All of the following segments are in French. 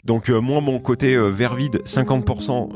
Donc moi mon côté verre vide 50%,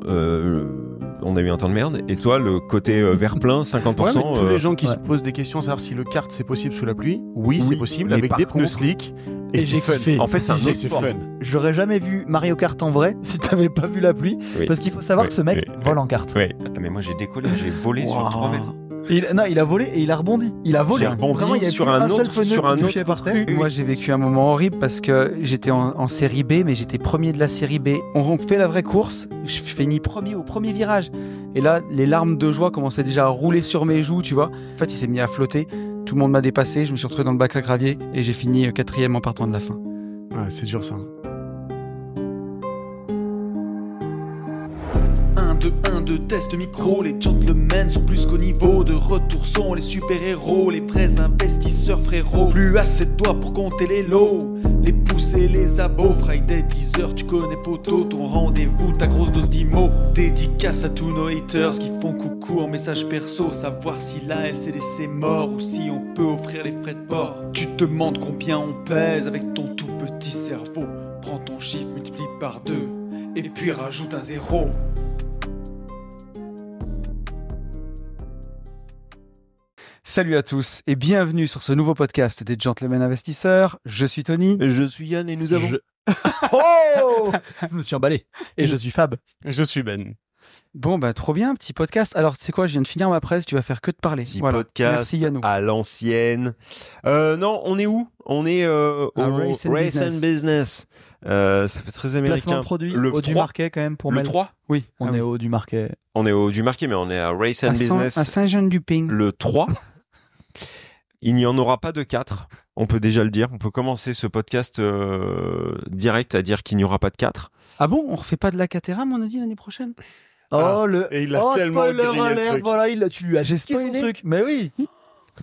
on a eu un temps de merde, et toi le côté verre plein 50%. Ouais, mais tous les gens qui se posent des questions savoir si le kart c'est possible sous la pluie, oui c'est possible, mais avec par des pneus contre- slick. Et c'est j'ai fun. kiffé. En fait c'est un autre C'est sport. fun. J'aurais jamais vu Mario Kart en vrai si t'avais pas vu la pluie. Oui. Parce qu'il faut savoir Oui, que ce mec oui, vole en kart. Ouais. Mais moi j'ai décollé, j'ai volé sur 3 mètres. Et il a volé et il a rebondi. Il a volé. J'ai rebondi Vraiment, il y a sur plus un seul autre- pneu sur qui un touchait autre par terre. truc. Moi, j'ai vécu un moment horrible parce que j'étais en série B, mais j'étais premier de la série B. On fait la vraie course, je finis premier au premier virage. Et là, les larmes de joie commençaient déjà à rouler sur mes joues, tu vois. En fait, il s'est mis à flotter. Tout le monde m'a dépassé. Je me suis retrouvé dans le bac à gravier et j'ai fini 4e en partant de la fin. Ouais, c'est dur ça. 1-2 test micro, les gentlemen sont plus qu'au niveau. De retour sont les super-héros, les vrais investisseurs frérot. Plus assez de doigts pour compter les lots, les pouces et les abos. Friday 10h, tu connais poto, ton rendez-vous, ta grosse dose d'IMO. Dédicace à tous nos haters qui font coucou en message perso. Savoir si la LCDC mort ou si on peut offrir les frais de port. Tu te demandes combien on pèse avec ton tout petit cerveau. Prends ton chiffre, multiplie par 2 et puis rajoute un 0. Salut à tous et bienvenue sur ce nouveau podcast des Gentlemen Investisseurs. Je suis Tony. Je suis Yann et nous avons... Oh Je me suis emballé. Et je suis Fab. Je suis Ben. Bon, bah trop bien, petit podcast. Alors, tu sais quoi, je viens de finir ma presse, tu vas faire que de parler. Petit Voilà. podcast Merci Yannou. à l'ancienne. Non, on est où? On est au Race and Business. Business. Ça fait très américain. Placement de produit, Le haut du 3. marquet quand même pour Le Mel. 3. Oui, On est haut du marquet. On est au du marqué, mais on est à Race and Business. À Saint-Jean-du-Ping. Le 3. Il n'y en aura pas de 4. On peut déjà le dire. On peut commencer ce podcast direct à dire qu'il n'y aura pas de 4. Ah bon, on refait pas de la Caterham, on a dit l'année prochaine? Oh, Et il a tellement spoiler grillé le alert, truc. voilà, tu lui as gêné son spoilé. truc. Mais oui.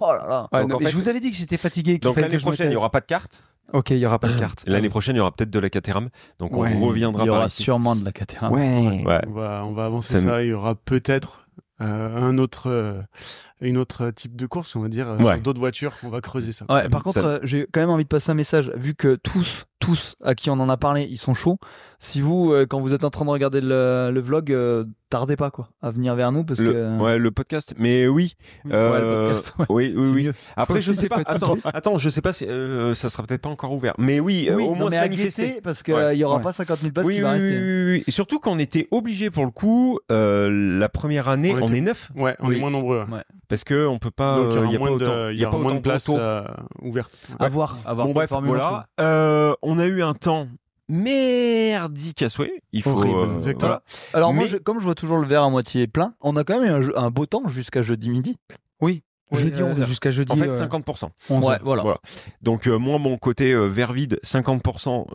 Oh là là. Ouais, Donc, non, en mais fait, je vous avais dit que j'étais fatigué. qu'il Donc fallait l'année que je me prochaine, il n'y taise. aura pas de carte. Ok, il y aura pas de carte. L'année prochaine, il y aura peut-être de la Caterham. Donc Ouais, on reviendra Il y par aura ici. sûrement de la Caterham. Ouais. Ouais. On va avancer Ça ça. Il y aura peut-être une autre type de course, on va dire, Ouais. sur d'autres voitures. On va creuser ça. Ouais, par contre, Ça- j'ai quand même envie de passer un message, vu que tous à qui on en a parlé, ils sont chauds. Si vous, quand vous êtes en train de regarder le vlog, tardez pas quoi, à venir vers nous parce que. Ouais, le podcast. Mais oui. Ouais, le podcast, ouais. Oui, oui, C'est oui. mieux. Après, je Faut sais pas. aussi fatigué. Attends, je sais pas si ça sera peut-être pas encore ouvert. Mais oui, Oui, au non, moins mais se à manifester. guetter, parce qu'il Ouais. y aura Ouais. pas 50 000 places Oui, qui oui, va oui, rester. oui, oui. Et surtout qu'on était obligé pour le coup, la première année, On on était- est 9. Ouais, on Oui. est moins nombreux. Ouais. Parce que on peut pas. Donc il y aura a moins pas autant, de, il y a aura pas moins de autant places d'auto. ouvertes. À voir. Bon bref, Formule voilà. On a eu un temps merdique à souhait. Il faut. Horrible, exactement. voilà. Alors moi, Mais- comme je vois toujours le verre à moitié plein, on a quand même eu un beau temps jusqu'à jeudi midi. Oui. Jeudi 11 heures. Jusqu'à jeudi. En fait, 50%. 11 Ouais, heures. voilà. Voilà. Donc moi mon côté verre vide 50%,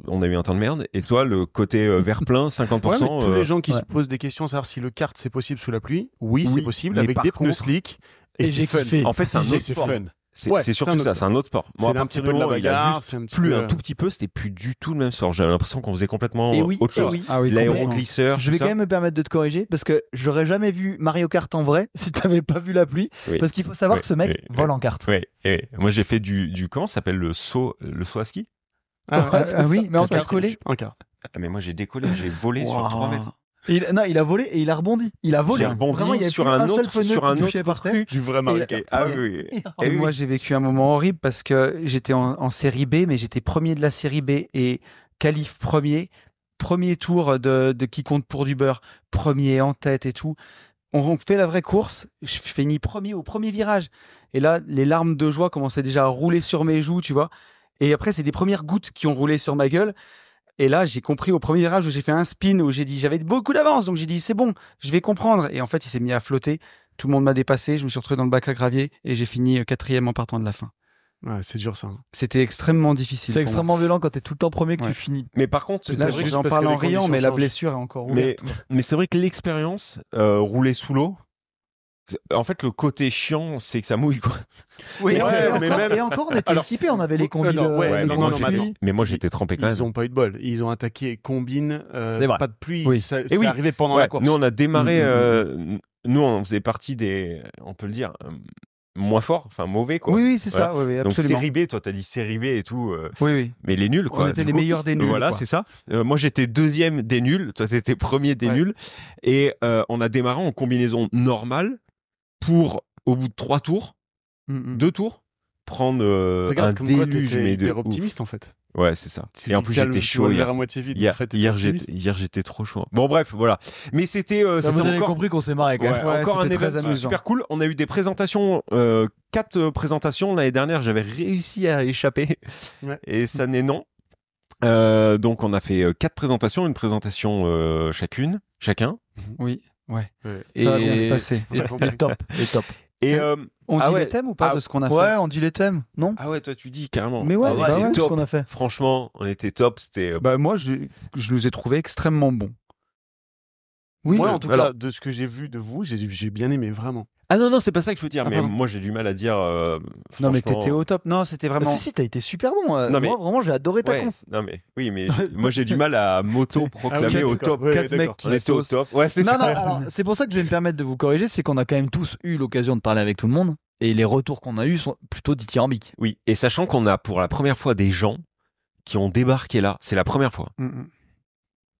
on a eu un temps de merde, et toi le côté verre plein 50%. Ouais, mais tous les gens qui ouais. se posent des questions savoir si le kart c'est possible sous la pluie, oui, Oui, c'est possible, mais avec par des pneus contre- slick. Et Et j'ai c'est fun. kiffé. En fait, c'est un Et autre c'est sport. fun. C'est Ouais, c'est surtout c'est un autre ça, c'est un autre sport. Moi, C'est à un petit partir peu du de la moment où il a bagarre, juste c'est un petit plu peu, un tout petit peu, c'était plus du tout le même sport. J'avais l'impression qu'on faisait complètement Et oui, autre et chose. oui. Ah oui, complètement. L'aéroglisseur, Je tout vais ça. quand même me permettre de te corriger parce que j'aurais jamais vu Mario Kart en vrai si t'avais pas vu la pluie. Oui. Parce qu'il faut savoir Oui, que ce mec oui, vole en kart. Ouais, et moi j'ai fait du comment ça s'appelle le saut à ski. Ah, ouais, c'est Ah ça. oui, mais en t'as kart. collé. un quart. Ah, mais moi j'ai décollé, j'ai volé sur 3 mètres. Et il a volé et il a rebondi. Il a volé. J'ai rebondi Vraiment, il y a sur plus un seul autre pneu sur qui un touchait autre par terre. truc. Du vrai Et Mario la- Kart. Ah oui. Et Eh oui. Moi, j'ai vécu un moment horrible parce que j'étais en série B, mais j'étais premier de la série B et qualif premier tour de qui compte pour du beurre, premier en tête et tout. On fait la vraie course, je finis premier au premier virage. Et là, les larmes de joie commençaient déjà à rouler sur mes joues, tu vois. Et après, c'est des premières gouttes qui ont roulé sur ma gueule. Et là, j'ai compris au premier virage où j'ai fait un spin, où j'ai dit, j'avais beaucoup d'avance, donc j'ai dit, c'est bon, je vais comprendre. Et en fait, il s'est mis à flotter. Tout le monde m'a dépassé, je me suis retrouvé dans le bac à gravier et j'ai fini 4e en partant de la fin. Ouais, c'est dur ça. C'était extrêmement difficile. C'est pour moi. extrêmement violent quand t'es tout le temps premier que Ouais. tu finis. Mais par contre, C'est Là, vrai que j'en parce parle que en les riant, conditions mais la changent. blessure est encore mais ouverte. c'est vrai que l'expérience rouler sous l'eau. En fait, le côté chiant, c'est que ça mouille, quoi. Oui, Et, ouais, encore, mais même- et encore, on était Alors, équipés, on avait les combis. non, ouais, les non, combis non, mais pluie. attends. Mais moi, j'étais trempé quand même. Ils ont pas eu de bol. Ils ont attaqué combine. C'est vrai. Pas de pluie. Oui. C'est oui. arrivé pendant Ouais, la course. nous, on a démarré. Nous, on faisait partie des. On peut le dire. moins forts, enfin mauvais quoi. Oui, c'est ça, oui, Donc absolument. série B, toi t'as dit série B et tout, Oui. mais les nuls quoi. On était Du les coup, meilleurs des nuls. Voilà, quoi. c'est ça. Moi j'étais deuxième des nuls, toi t'étais premier des Ouais. nuls, et on a démarré en combinaison normale pour au bout de 3 tours, 2 tours, prendre un Regarde comme quoi déluge t'étais mais de hyper ouf. optimiste en fait. Ouais, c'est ça. Tu Et en dis plus que t'as j'étais le chaud verre hier. à moitié vide. Hier, En fait, t'étais hier, optimiste. j'étais trop chaud. Bon bref, voilà. Mais c'était Ça, vous avez encore compris qu'on s'est marré quand Ouais, même. Ouais, encore un c'était très événement amusant. super cool. On a eu des présentations, 4 présentations. L'année dernière, j'avais réussi à échapper. Ouais. Et cette année, non. Donc, on a fait 4 présentations, une présentation chacun. Oui, ouais. Ouais. Ça va Et- bien se passer. On a compris. Top. Et top. Et On Ah dit ouais. les thèmes ou pas Ah, de ce qu'on a Ouais, fait on dit les thèmes, non? ah ouais, toi, tu dis carrément. Mais ouais, Ah bah c'est ouais, ce top. qu'on a fait. Franchement, on était top. C'était Bah moi, je nous ai trouvé extrêmement bons. Oui, Moi, en tout alors- cas, de ce que j'ai vu de vous, j'ai bien aimé vraiment. Ah non, c'est pas ça que je veux dire. Ah, mais pardon. moi, j'ai du mal à dire. non mais franchement- t'étais au top. Non, c'était Ah, vraiment. si, t'as été super bon. Non, mais- Moi, vraiment, j'ai adoré ta Ouais, conf. non mais oui, mais moi j'ai du mal à m'auto-proclamer Ah, ok, au d'accord. top. Ouais, 4 d'accord. mecs qui On était au saucent. top. Ouais, c'est Non, ça. non, alors, c'est pour ça que je vais me permettre de vous corriger, c'est qu'on a quand même tous eu l'occasion de parler avec tout le monde, et les retours qu'on a eus sont plutôt dithyrambiques. Oui, et sachant qu'on a pour la première fois des gens qui ont débarqué là, c'est la première fois,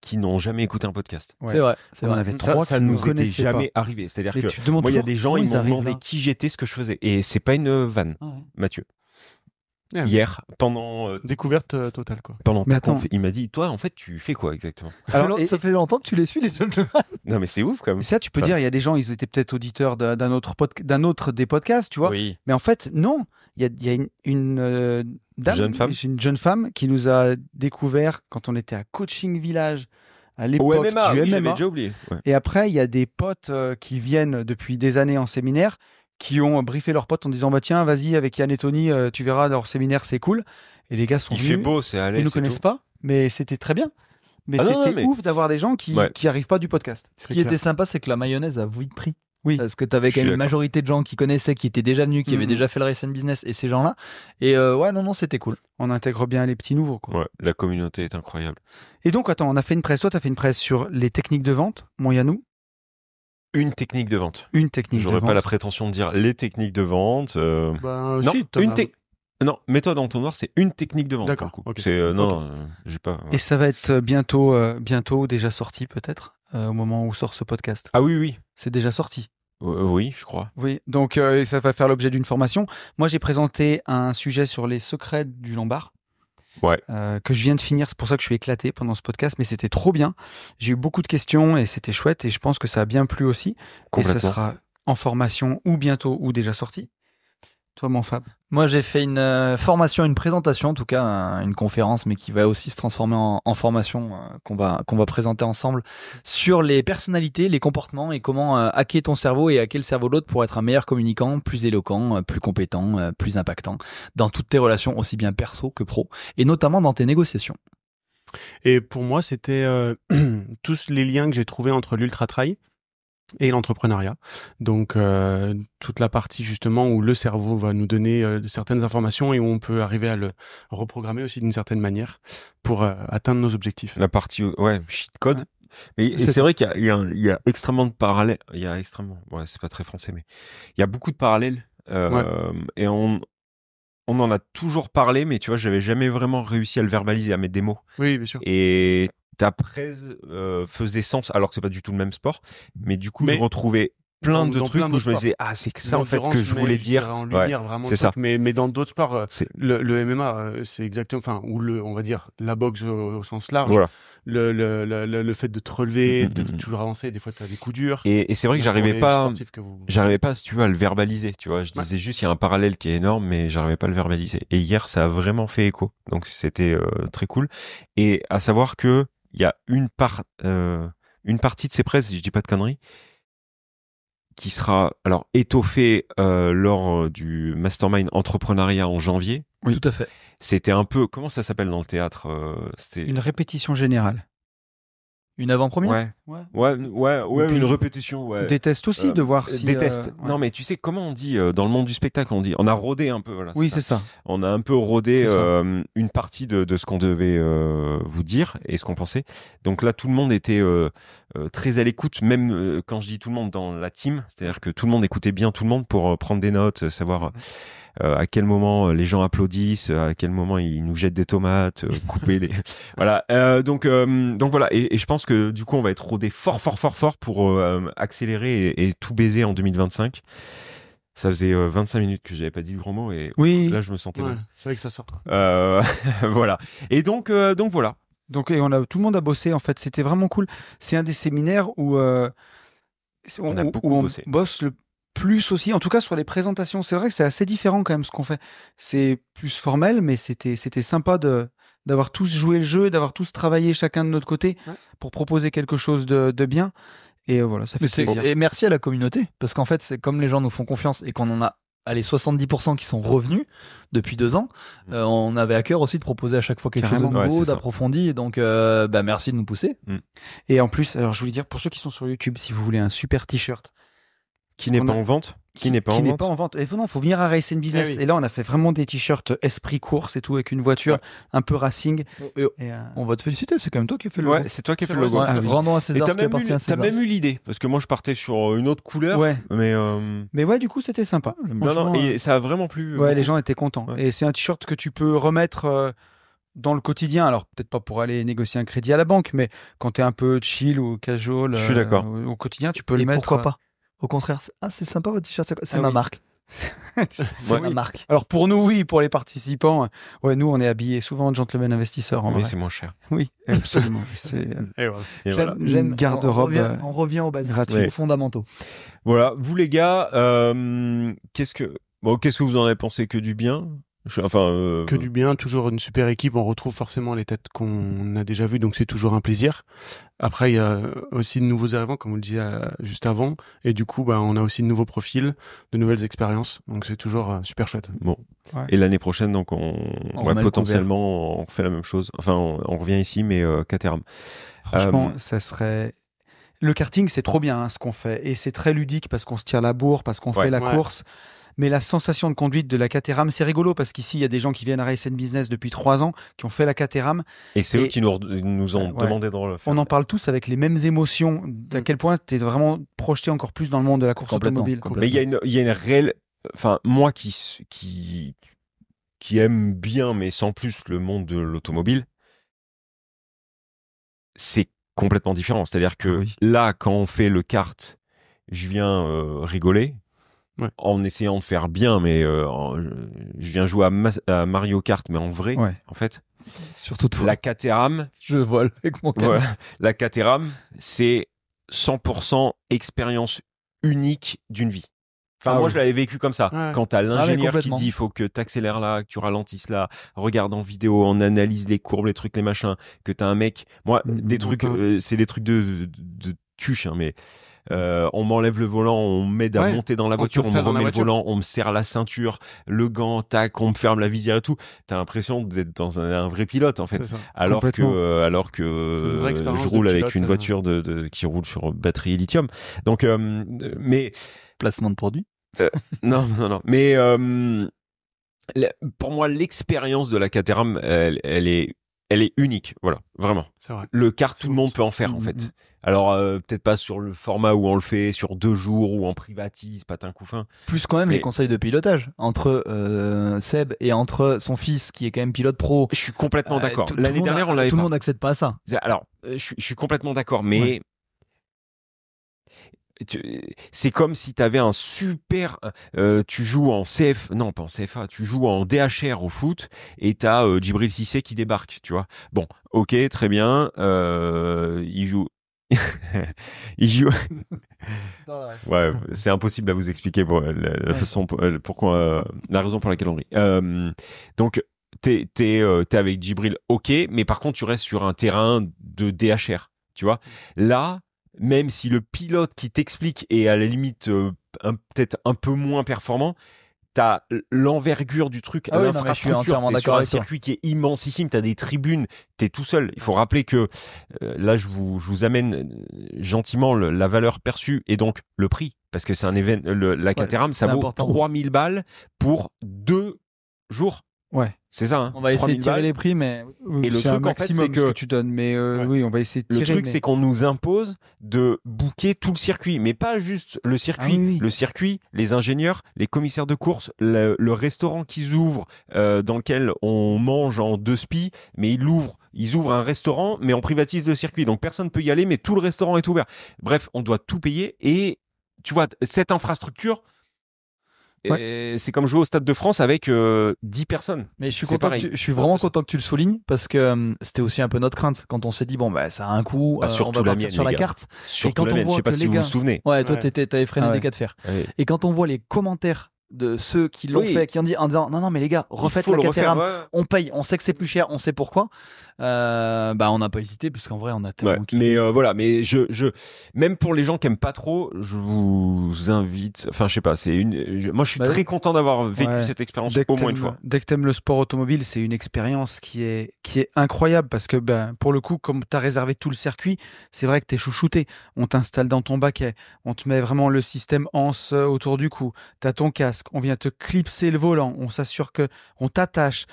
qui n'ont jamais écouté un podcast. Ouais. C'est vrai, c'est On en vrai. avait Ça, trois ça qui nous était connaissaient jamais pas. arrivé. C'est-à-dire Mais que tu te demandes moi, il y a toujours des gens, comment ils m'ont arrivent demandé là. qui j'étais, ce que je faisais. Et c'est pas une vanne, Ah ouais. Mathieu. Yeah. Hier, pendant Découverte totale quoi. ta Mais attends. conf, il m'a dit, toi, en fait, tu fais quoi exactement? Alors, Ça fait longtemps que tu les suis, les gentlemen. Non, mais c'est ouf quand même. ça, tu peux Enfin- dire, il y a des gens, ils étaient peut-être auditeurs d'un autre des podcasts, tu vois. Oui. Mais en fait, non. Il y a une dame, Jeune une jeune femme qui nous a découvert quand on était à Coaching Village à Au l'époque MMA, du oui, j'avais MMA. déjà oublié. Ouais. Et après, il y a des potes qui viennent depuis des années en séminaire, qui ont briefé leurs potes en disant bah tiens, vas-y avec Yann et Tony, tu verras leur séminaire, c'est cool. Et les gars sont Il venus. fait beau, c'est à Ils l'aise. nous connaissent pas, mais c'était très bien. Mais Ah non, c'était non, mais- ouf d'avoir des gens qui Ouais. arrivent pas du podcast. Ce qui était sympa, c'est que la mayonnaise a vite pris. Oui. Parce que t'avais Je quand suis même une d'accord. majorité de gens qui connaissaient, qui étaient déjà venus, qui avaient Mhm. déjà fait le Race and Business, et ces gens-là. Et ouais, non, c'était cool. On intègre bien les petits nouveaux. Quoi. Ouais, la communauté est incroyable. Et donc, attends, on a fait une presse. Toi, tu as fait une presse sur les techniques de vente, mon Yannou. Une technique de vente. Une technique de J'aurais vente. pas la prétention de dire les techniques de vente. Bah, Non, si, t'en une as- non, méthode entonnoir, c'est une technique de vente. D'accord, pour le coup. ok. C'est non, Ok. non, j'ai pas. Et ça va être bientôt déjà sorti, peut-être, au moment où sort ce podcast. Ah oui, oui, C'est déjà sorti. Oui, je crois. Oui, donc ça va faire l'objet d'une formation. Moi, j'ai présenté un sujet sur les secrets du Lombard. Ouais. Que je viens de finir, c'est pour ça que je suis éclaté pendant ce podcast, mais c'était trop bien. J'ai eu beaucoup de questions et c'était chouette et je pense que ça a bien plu aussi. Et Complètement. ça sera en formation ou bientôt ou déjà sorti. Toi, mon Fab. Moi, j'ai fait une formation, une présentation, en tout cas une conférence, mais qui va aussi se transformer en formation qu'on va présenter ensemble sur les personnalités, les comportements et comment hacker ton cerveau et hacker le cerveau de l'autre pour être un meilleur communicant, plus éloquent, plus compétent, plus impactant dans toutes tes relations, aussi bien perso que pro, et notamment dans tes négociations. Et pour moi, c'était tous les liens que j'ai trouvés entre l'ultra trail et l'entrepreneuriat. Donc toute la partie justement où le cerveau va nous donner certaines informations et où on peut arriver à le reprogrammer aussi d'une certaine manière pour atteindre nos objectifs. La partie, ouais, cheat code. Ouais. Mais et C'est c'est vrai qu'il y a extrêmement de parallèles. Il y a extrêmement, ouais, c'est pas très français, mais il y a beaucoup de parallèles. Et on en a toujours parlé, mais tu vois, j'avais jamais vraiment réussi à le verbaliser, à mettre des mots. Oui, bien sûr. Et ta presse faisait sens, alors que c'est pas du tout le même sport. Mais du coup, Mais je retrouvais plein de dans trucs plein où d'autres je me sports. disais, ah, c'est que ça en fait L'endurance, que je mais voulais dirais dire. en Ouais, lumière, vraiment c'est le ça. truc. Mais dans d'autres sports, C'est- le MMA, c'est exactement, enfin, ou on va dire la boxe au sens large. Voilà. Le fait de te relever, de Mm. toujours avancer. Des fois, tu as des coups durs. Et c'est vrai que Pour j'arrivais les pas. sportifs que vous- J'arrivais pas, si tu veux, à le verbaliser, tu vois. Je Ouais. disais juste, il y a un parallèle qui est énorme, mais j'arrivais pas à le verbaliser. Et hier, ça a vraiment fait écho. Donc, c'était très cool. Et à savoir que il y a une partie de ces presses, si je dis pas de conneries, qui sera, alors, étoffée lors du Mastermind Entrepreneuriat en janvier. Oui, tout à fait. C'était un peu, comment ça s'appelle dans le théâtre? C'était... Une répétition générale. Une avant-première. Ouais, Puis- une répétition, ouais. Des tests aussi, de voir si... Des tests. ouais. Non, mais tu sais comment on dit dans le monde du spectacle, on a rodé un peu, voilà. Oui, c'est ça. c'est ça. On a un peu rodé C'est ça. une partie de ce qu'on devait vous dire et ce qu'on pensait. Donc là, tout le monde était très à l'écoute, même quand je dis tout le monde dans la team, c'est-à-dire que tout le monde écoutait bien tout le monde pour prendre des notes, savoir à quel moment les gens applaudissent, à quel moment ils nous jettent des tomates, couper les voilà. Donc voilà, et je pense que du coup on va être rodé fort pour accélérer et tout baiser en 2025. Ça faisait 25 minutes que j'avais pas dit le grand mot et Oui. là je me sentais mal. C'est vrai que ça sort. Voilà. Et donc voilà. Donc, et tout le monde a bossé, en fait. C'était vraiment cool. C'est un des séminaires où, On a beaucoup où on bossé. bosse le plus aussi, en tout cas sur les présentations. C'est vrai que c'est assez différent quand même ce qu'on fait. C'est plus formel, mais c'était sympa d'avoir tous joué le jeu, d'avoir tous travaillé chacun de notre côté pour proposer quelque chose de bien. Et voilà, ça fait plaisir. Et merci à la communauté, parce qu'en fait, c'est comme les gens nous font confiance et qu'on en a les 70% qui sont revenus depuis 2 ans, on avait à cœur aussi de proposer à chaque fois quelque chose de Ouais, nouveau, c'est ça. d'approfondi, et donc merci de nous pousser. Et en plus, alors je voulais dire, pour ceux qui sont sur YouTube, si vous voulez un super t-shirt, Qui n'est pas en vente Qui n'est pas en vente Et non, faut venir à Race and Business. Eh oui. Et là, on a fait vraiment des t-shirts esprit course et tout, avec une voiture un peu racing. Et, On va te féliciter, c'est quand même toi qui as fait le logo. Ouais, c'est toi qui as C'est fait le vrai, logo. Ouais, Ah oui. rendons à Et César ce qui appartient à t'as César. même eu l'idée, parce que moi je partais sur une autre couleur, Ouais. mais ouais, du coup, c'était sympa. non, Franchement, et ça a vraiment plu. ouais, les gens étaient contents. Ouais. Et c'est un t-shirt que tu peux remettre dans le quotidien. Alors, peut-être pas pour aller négocier un crédit à la banque, mais quand t'es un peu chill ou casual Je suis d'accord. au quotidien, tu peux Et le mettre. pourquoi pas. Au contraire, c'est sympa votre t-shirt, c'est Ah ma oui. marque. C'est Ouais. ma marque. Alors, pour nous, oui, pour les participants, ouais, nous, on est habillés souvent de gentlemen investisseurs. En Mais vrai. c'est moins cher. Oui, absolument. C'est Et voilà. Et voilà. une garde-robe On revient aux bases, gratuite. aux fondamentaux. Voilà, vous les gars, qu'est-ce que vous en avez pensé? Que du bien? Que du bien, toujours une super équipe. On retrouve forcément les têtes qu'on a déjà vues, donc c'est toujours un plaisir. Après, il y a aussi de nouveaux arrivants, comme vous le disiez juste avant, et du coup, on a aussi de nouveaux profils, de nouvelles expériences, donc c'est toujours super chouette. Bon. Ouais. Et l'année prochaine, donc on remet le potentiellement on fait la même chose. Enfin, on revient ici, mais Caterham. Franchement, ça serait. Le karting, c'est trop bien ce qu'on fait. Et c'est très ludique parce qu'on se tire la bourre, parce qu'on fait la Ouais. course. Mais la sensation de conduite de la Caterham, c'est rigolo parce qu'ici, il y a des gens qui viennent à Race and Business depuis 3 ans, qui ont fait la Caterham. Et c'est eux Et- qui nous ont Ouais. demandé de le faire. On en parle tous avec les mêmes émotions. À quel point tu es vraiment projeté encore plus dans le monde de la course Complètement, automobile. complètement. Mais il y a une réelle, enfin moi qui aime bien, mais sans plus le monde de l'automobile, c'est complètement différent. C'est-à-dire que Oui. là, quand on fait le kart, je viens rigoler. Ouais. En essayant de faire bien, mais je viens jouer à Mario Kart, mais en vrai, Ouais. en fait, Surtout toi. la Caterham, Je vole avec mon canard. voilà, la Caterham, c'est 100% expérience unique d'une vie. Enfin, Ah moi, oui. je l'avais vécu comme ça. Ouais. Quand t'as l'ingénieur qui complètement. dit, il faut que t'accélères là, que tu ralentisses là, regarde en vidéo, on analyse les courbes, les trucs, les machins, que t'as un mec, moi, des trucs, c'est des trucs de tuche, hein, mais on m'enlève le volant, on m'aide à Ouais. monter dans la On voiture, on me t'installe dans la remet le voiture. volant, on me serre la ceinture, le gant, tac, on me ferme la visière et tout. T'as l'impression d'être dans un vrai pilote, en fait. C'est ça. Alors Complètement. que C'est une vraie expérience je de roule avec pilote, une ça. voiture qui roule sur batterie lithium. Donc, mais Placement de produit. non. Mais pour moi, l'expérience de la Caterham, elle est unique. Voilà, vraiment. C'est vrai. Le kart, tout le monde peut en faire, en fait. Alors, peut-être pas sur le format où on le fait sur 2 jours, où on privatise, patin couffin. Plus quand même Mais- les conseils de pilotage entre Seb et entre son fils qui est quand même pilote pro. Je suis complètement d'accord. Tout- L'année tout le monde dernière, a- on l'avait Tout pas. le monde n'accède pas à ça. Alors, je suis complètement d'accord, mais Ouais. c'est comme si tu avais un super. Tu joues en non pas en CFA, tu joues en DHR au foot et tu as Djibril Cissé qui débarque, tu vois. Bon, ok, très bien. Il joue. Il joue. Ouais, c'est impossible à vous expliquer pour la façon, pourquoi, la raison pour laquelle on rit. Donc, t'es avec Djibril, ok, mais par contre, tu restes sur un terrain de DHR, tu vois. Là, même si le pilote qui t'explique est à la limite peut-être un peu moins performant, t'as l'envergure du truc, Ah oui, non, mais je suis l'infrastructure, entièrement t'es sur d'accord un avec toi. circuit qui est immensissime, t'as des tribunes, t'es tout seul. Il faut rappeler que là, je vous amène gentiment la valeur perçue et donc le prix, parce que c'est un événement, la Caterham, ça c'est vaut important. 3000 balles pour 2 jours. Ouais. C'est ça, hein. On va essayer 3000 de tirer balles. les prix, mais Et le C'est un truc, en fait, maximum c'est que- ce tu donnes, mais oui, on va essayer de Le tirer. truc, mais- c'est qu'on nous impose de booker tout le circuit, mais pas juste le circuit. Ah oui, oui. Le circuit, les ingénieurs, les commissaires de course, le restaurant qu'ils ouvrent, dans lequel on mange en 2 spies, mais ils ouvrent un restaurant, mais on privatise le circuit. Donc personne ne peut y aller, mais tout le restaurant est ouvert. Bref, on doit tout payer. Et tu vois, cette infrastructure, et c'est comme jouer au Stade de France avec 10 personnes. Mais je suis C'est content, pareil. je suis vraiment content que tu le soulignes parce que c'était aussi un peu notre crainte quand on s'est dit bon bah ça a un coût, Bah, on surtout va la partir mienne, sur les la gars. carte. Surtout quand la on mienne, je voit sais pas que si les vous gars- vous souvenez. Ouais, toi Ouais. t'avais freiné Ah ouais. des cas de fer. Ouais. Et quand on voit les commentaires de ceux qui l'ont Oui. fait, qui ont dit en disant non mais les gars refaites Il faut la le refaire, Caterham, ouais. on paye, on sait que c'est plus cher, on sait pourquoi. Bah on n'a pas hésité puisqu'en vrai on a tellement Ouais, kiffé. mais voilà, mais même pour les gens qui aiment pas trop, je vous invite. Enfin, je sais pas, moi je suis Bah très content d'avoir vécu Ouais. cette expérience Dès que au moins une t'aimes- fois. Dès que t'aimes le sport automobile, c'est une expérience qui est incroyable parce que pour le coup, comme t'as réservé tout le circuit, c'est vrai que t'es chouchouté. On t'installe dans ton baquet, on te met vraiment le système anse autour du cou, t'as ton casque, on vient te clipser le volant, on s'assure que on t'attache.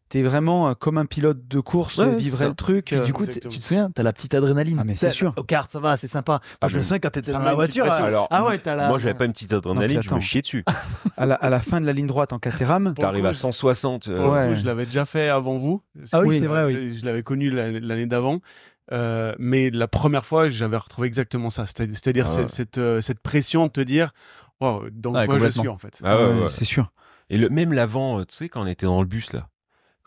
T'es vraiment comme un pilote de course, Ouais, c'est vivrait ça. le truc. Puis du coup, exactement. tu te souviens, t'as la petite adrénaline. Ah, mais c'est Tu sais, sûr. Au kart, ça va, c'est sympa. Moi, Ah, je me mais souviens quand t'étais ça dans met la une petite voiture. pression. Alors, Ah ouais, t'as la. moi j'avais pas une petite adrénaline, Non, puis je me attends. chiais dessus. à la fin de la ligne droite en Caterham, Pour le T'arrives coup, à 160. Pour le Ouais. coup, je l'avais déjà fait avant vous. Ah oui, c'est vrai, oui. Je l'avais connu l'année d'avant. Mais la première fois, j'avais retrouvé exactement ça. C'est-à-dire Ah ouais. cette pression de te dire wow, dans Ouais, quoi je complètement. suis en fait. Ah ouais, ouais. c'est sûr. Et même l'avant, tu sais, quand on était dans le bus là,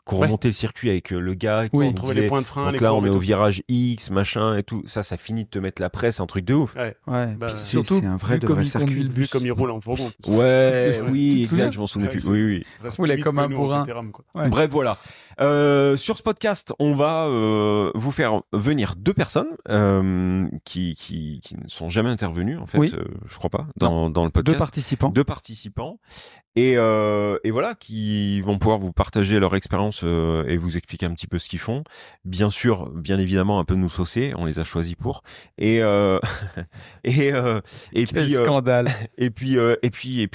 qu'on Ouais. remontait le circuit avec le gars qui On nous trouvait disait, les points de frein, donc les là on courbes est et au tout. virage X, machin et tout. Ça finit de te mettre la presse, un truc de ouf. Ouais. Ouais. Bah, Puis surtout, c'est un vrai vu de comme vrai il conduit circuit. le Vu comme il roule en fourgon. Ouais, Ouais. oui, Tu te souviens exact, je m'en souvenais Ouais, plus. c'est- Oui, oui. Presque Oui, il est plus comme que un nous en bourrin. Caterham, quoi. Ouais. Bref, voilà. Sur ce podcast, on va vous faire venir 2 personnes qui ne sont jamais intervenues, en fait, Oui. je crois pas, dans le podcast. 2 participants. 2 participants. Et voilà, qui vont pouvoir vous partager leur expérience et vous expliquer un petit peu ce qu'ils font. Bien sûr, bien évidemment, un peu nous saucer. On les a choisis pour. Et Quel puis scandale. et puis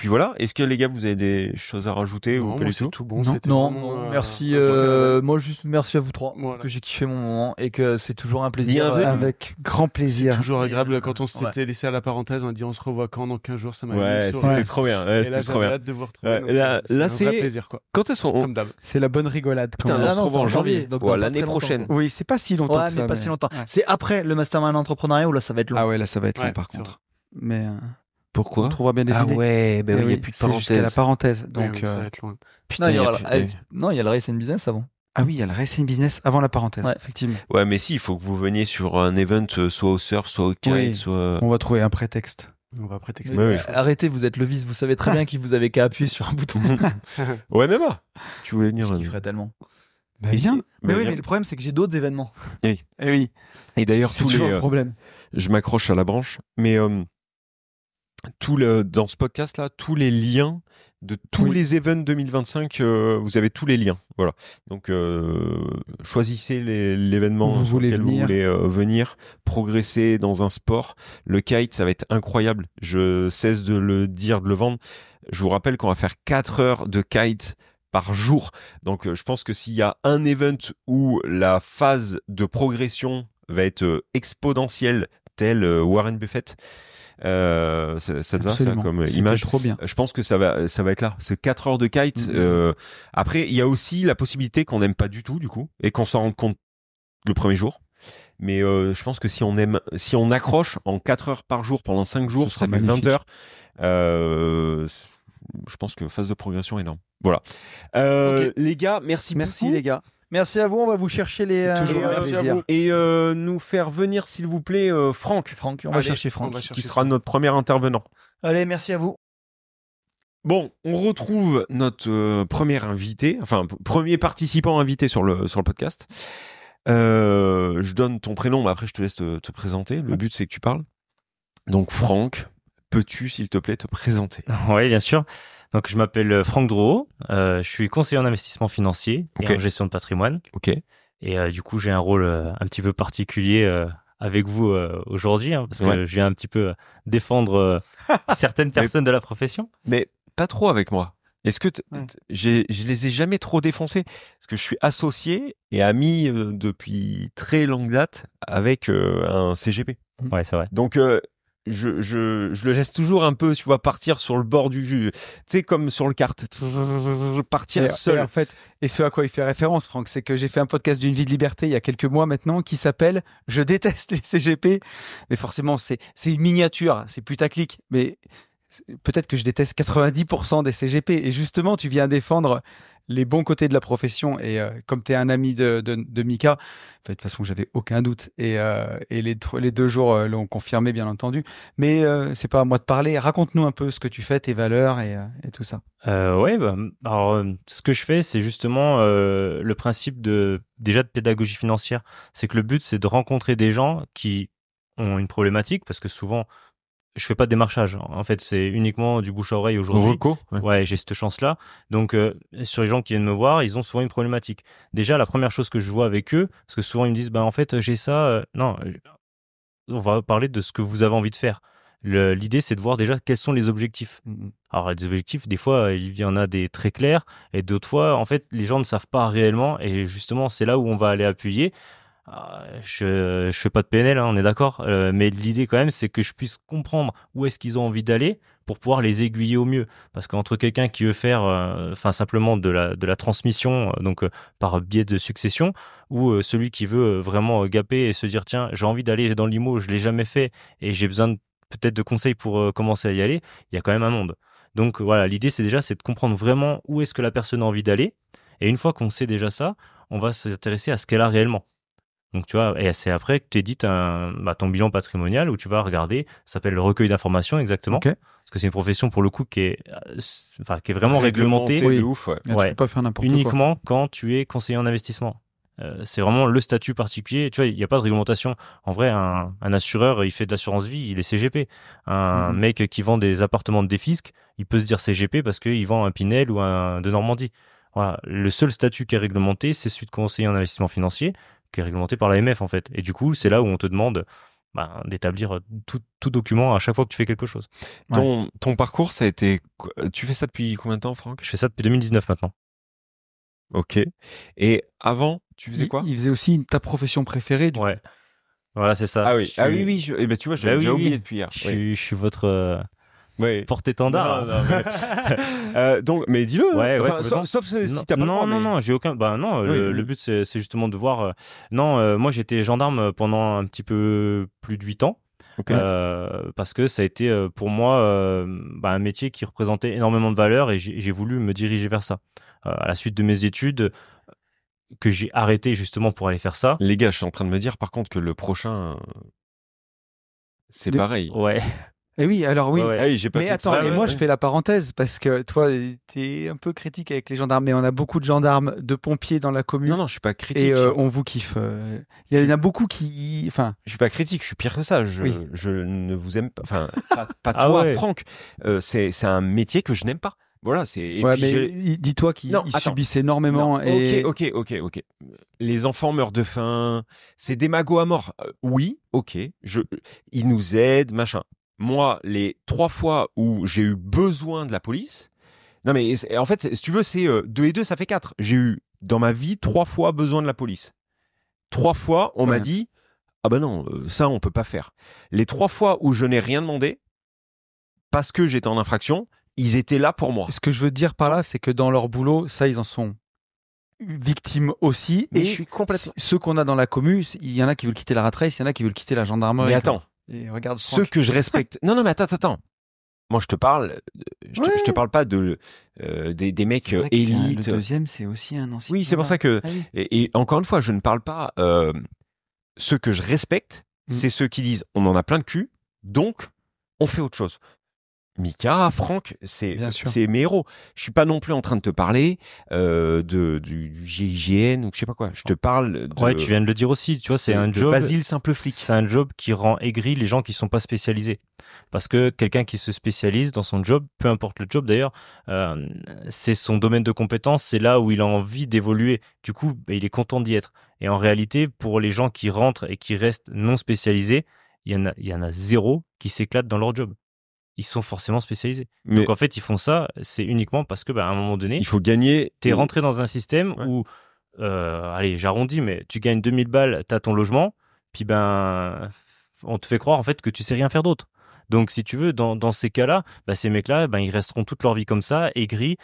voilà. Est-ce que les gars, vous avez des choses à rajouter ou Non, pas moi, du c'est tout? tout bon. Non. C'était Non, vraiment, merci. incroyable. Moi, juste merci à vous trois. Voilà. Que j'ai kiffé mon moment et que c'est toujours un plaisir. Bienvenue. Avec grand C'est plaisir. toujours agréable quand on Ouais. s'était laissé à la parenthèse, on a dit on se revoit quand dans 15 jours, ça m'a mis Ouais, le sourire. c'était trop bien. Ouais, Et c'était là, trop j'avais bien. hâte de vous retrouver. Ouais, donc, là, un vrai c'est- plaisir, quoi. Quand est-ce qu'on Comme d'hab. C'est la bonne rigolade quand Putain, même. on se revoit en janvier. donc Ouais, dans pas l'année très longtemps, prochaine. quoi. Oui, c'est pas si longtemps Ouais, que ça. mais pas si longtemps. Ouais. C'est après le mastermind entrepreneuriat où là ça va être long. Ah ouais, là ça va être long Ouais, par c'est contre. Mais Pourquoi on trouvera bien des idées. ouais, ben Eh oui, il n'y a oui, plus de c'est jusqu'à la parenthèse. parenthèse. Ouais, Donc, oui, ça va être loin. Non, Putain, il y y a aura plus- non, il y a le race and business avant. Ah oui, il y a le racing business avant la parenthèse. Ouais, effectivement. Ouais, mais si, il faut que vous veniez sur un event, soit au surf, soit au kite, Oui. soit. On va trouver un prétexte. On va prétexter. Ouais, ouais. Arrêtez, vous êtes le vice, vous savez très bien qu'il vous avez qu'à appuyer sur un bouton. Ouais, même pas. Tu voulais venir. Je kifferais tellement. Bah viens. Mais oui, viens. mais le problème c'est que j'ai d'autres événements. Eh oui. Et d'ailleurs, C'est tous toujours les, le problème. je m'accroche à la branche, mais dans ce podcast là, tous les liens de tous Oui. les events 2025, vous avez tous les liens. Voilà. Donc choisissez l'événement Vous sur voulez lequel vous venir. voulez venir, progresser dans un sport. Le kite, ça va être incroyable. Je cesse de le dire, de le vendre. Je vous rappelle qu'on va faire 4 heures de kite par jour. Donc je pense que s'il y a un event où la phase de progression va être exponentielle, tel Warren Buffett, ça te va ça Absolument. comme C'était image? trop bien. Je pense que ça va être là. C'est 4 heures de kite. Après, il y a aussi la possibilité qu'on n'aime pas du tout, du coup, et qu'on s'en rende compte le premier jour. Mais je pense que si on accroche en 4 heures par jour pendant 5 jours, Ce sera ça fait 20 magnifique. heures. Je pense que phase de progression énorme. Voilà. Ok. Les gars, merci beaucoup. les gars. Merci à vous, on va vous chercher les. C'est toujours un Merci à plaisir. vous. Et nous faire venir, s'il vous plaît, Franck, Franck, on va Allez, chercher Franck. on va qui chercher sera notre premier intervenant. Allez, merci à vous. Bon, on retrouve notre premier invité, enfin premier participant invité sur le podcast. Je donne ton prénom, mais après je te laisse te présenter. Le but c'est que tu parles. Donc Franck, peux-tu s'il te plaît te présenter? Oui, bien sûr. Donc, je m'appelle Franck Drouot. Je suis conseiller en investissement financier Ok. et en gestion de patrimoine. Ok. Et du coup, j'ai un rôle un petit peu particulier avec vous aujourd'hui, hein, parce que Ouais. je viens un petit peu défendre certaines personnes de la profession. Mais pas trop avec moi. Est-ce que je les ai jamais trop défoncés parce que je suis associé et ami depuis très longue date avec un CGP. Ouais, c'est vrai. Donc je le laisse toujours un peu, tu vois, partir sur le bord du jus. Tu sais, comme sur le kart, partir seul. Et en fait, et ce à quoi il fait référence, Franck, c'est que j'ai fait un podcast d'une vie de liberté il y a quelques mois maintenant qui s'appelle « Je déteste les CGP ». Mais forcément, c'est une miniature, c'est putaclic. Mais peut-être que je déteste 90% des CGP. Et justement, tu viens défendre les bons côtés de la profession. Et comme tu es un ami de Mika, de toute façon, j'avais aucun doute. Et les 2 jours l'ont confirmé, bien entendu. Mais c'est pas à moi de parler. Raconte-nous un peu ce que tu fais, tes valeurs et tout ça. Ouais, alors ce que je fais, c'est justement le principe déjà de pédagogie financière. C'est que le but, c'est de rencontrer des gens qui ont une problématique, parce que souvent, je fais pas de démarchage. En fait, c'est uniquement du bouche à oreille aujourd'hui. Reco, ouais, j'ai cette chance-là. Donc, sur les gens qui viennent me voir, ils ont souvent une problématique. Déjà, la première chose que je vois avec eux, parce que souvent ils me disent, en fait, j'ai ça. Non, on va parler de ce que vous avez envie de faire. L'idée, c'est de voir déjà quels sont les objectifs. Alors, les objectifs, des fois, il y en a des très clairs, et d'autres fois, en fait, les gens ne savent pas réellement, et justement, c'est là où on va aller appuyer. Je fais pas de PNL, hein, on est d'accord, mais l'idée quand même, c'est que je puisse comprendre où est-ce qu'ils ont envie d'aller pour pouvoir les aiguiller au mieux. Parce qu'entre quelqu'un qui veut faire, simplement de la transmission, donc par biais de succession, ou celui qui veut vraiment gaper et se dire tiens, j'ai envie d'aller dans l'IMO, je l'ai jamais fait et j'ai besoin peut-être de conseils pour commencer à y aller, il y a quand même un monde. Donc voilà, l'idée c'est de comprendre vraiment où est-ce que la personne a envie d'aller, et une fois qu'on sait déjà ça, on va s'intéresser à ce qu'elle a réellement. Donc tu vois, et c'est après que tu édites ton bilan patrimonial où tu vas regarder, ça s'appelle le recueil d'informations exactement, Okay. parce que c'est une profession pour le coup qui est vraiment réglementée. de ouf, ouais. Là, tu peux pas faire n'importe quoi. Uniquement quand tu es conseiller en investissement. C'est vraiment le statut particulier. Tu vois, il n'y a pas de réglementation. En vrai, un assureur, il fait de l'assurance vie, il est CGP. Un mec qui vend des appartements de défisque, il peut se dire CGP parce qu'il vend un Pinel ou un de Normandie. Voilà. Le seul statut qui est réglementé, c'est celui de conseiller en investissement financier, qui est réglementé par l'AMF en fait. Et du coup, c'est là où on te demande d'établir tout document à chaque fois que tu fais quelque chose. Ton parcours, ça a été... Tu fais ça depuis combien de temps, Franck ? Je fais ça depuis 2019 maintenant. Ok. Et avant, tu faisais quoi ? Il faisait aussi ta profession préférée. Ouais. Voilà, c'est ça. Ah oui, oui. Tu vois, j'avais déjà oublié depuis hier. Je suis votre porte-étendard. Non. Donc, mais dis-le. Ouais, sauf si t'as pas le droit. Non, j'ai aucun. Le but c'est justement de voir. Moi j'étais gendarme pendant un petit peu plus de 8 ans. Okay. Parce que ça a été pour moi un métier qui représentait énormément de valeur, et j'ai voulu me diriger vers ça. À la suite de mes études, que j'ai arrêté justement pour aller faire ça. Les gars, je suis en train de me dire par contre que le prochain, c'est pareil. Ouais. Et oui, alors oui. Ouais. Ah oui, j'ai pas Mais fait attends, ça, et moi je fais la parenthèse parce que toi, t'es un peu critique avec les gendarmes, mais on a beaucoup de gendarmes, de pompiers dans la commune. Non, je suis pas critique. Et on vous kiffe. Il y en a beaucoup qui, enfin. Je suis pas critique, je suis pire que ça. Je ne vous aime pas. Enfin, pas Ah toi, ouais. Franck. C'est un métier que je n'aime pas. Voilà, c'est. Et Ouais, puis mais dis-toi qu'ils subissent énormément. Non, et... Ok. Les enfants meurent de faim. C'est des magots à mort. Oui, ok. Ils nous aident, machin. Moi, les 3 fois où j'ai eu besoin de la police, non mais en fait, si tu veux, c'est 2 et 2, ça fait 4. J'ai eu dans ma vie 3 fois besoin de la police. 3 fois, on m'a dit, ah ben non, ça on peut pas faire. Les 3 fois où je n'ai rien demandé, parce que j'étais en infraction, ils étaient là pour moi. Ce que je veux dire par là, c'est que dans leur boulot, ça, ils en sont victimes aussi. Mais et je suis complètement... ceux qu'on a dans la commu, il y en a qui veulent quitter la rat race, il y en a qui veulent quitter la gendarmerie. Mais attends. Et regarde ceux que je respecte. Non, mais attends. Moi, je te parle. Je te parle pas des mecs élites. Le deuxième, c'est aussi un ancien. Oui, c'est pour ça que. Ah oui. Et encore une fois, je ne parle pas. Ceux que je respecte, c'est ceux qui disent on en a plein de cul, donc on fait autre chose. Mika, Franck, c'est mes héros. Je suis pas non plus en train de te parler du GIGN ou je sais pas quoi. Je te parle de... Ouais, tu viens de le dire aussi. Tu vois, c'est un job... Basile Simple Flic. C'est un job qui rend aigri les gens qui sont pas spécialisés. Parce que quelqu'un qui se spécialise dans son job, peu importe le job d'ailleurs, c'est son domaine de compétence, c'est là où il a envie d'évoluer. Du coup, il est content d'y être. Et en réalité, pour les gens qui rentrent et qui restent non spécialisés, il y en a 0 qui s'éclatent dans leur job. ils sont forcément spécialisés. Mais Donc en fait, ils font ça, c'est uniquement parce que, à un moment donné, il faut gagner. t'es rentré dans un système Ouais. où, allez, j'arrondis, mais tu gagnes 2000 balles, t'as ton logement, puis on te fait croire en fait que tu sais rien faire d'autre. Donc si tu veux, dans ces cas-là, ces mecs-là, ils resteront toute leur vie comme ça, aigris,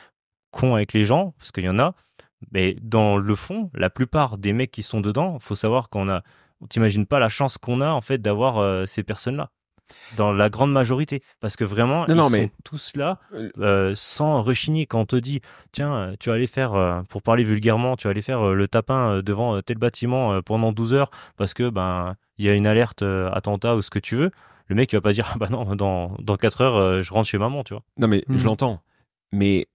cons avec les gens, parce qu'il y en a. Mais dans le fond, la plupart des mecs qui sont dedans, faut savoir on t'imagine pas la chance qu'on a en fait d'avoir ces personnes-là. Dans la grande majorité, parce que vraiment, ils sont tous là sans rechigner. Quand on te dit, tiens, tu vas aller faire, pour parler vulgairement, tu vas aller faire le tapin devant tel bâtiment pendant 12 heures parce que il y a une alerte attentat ou ce que tu veux, le mec il va pas dire, ah bah non, dans 4 heures, je rentre chez maman, tu vois. Non, mais je l'entends. Mais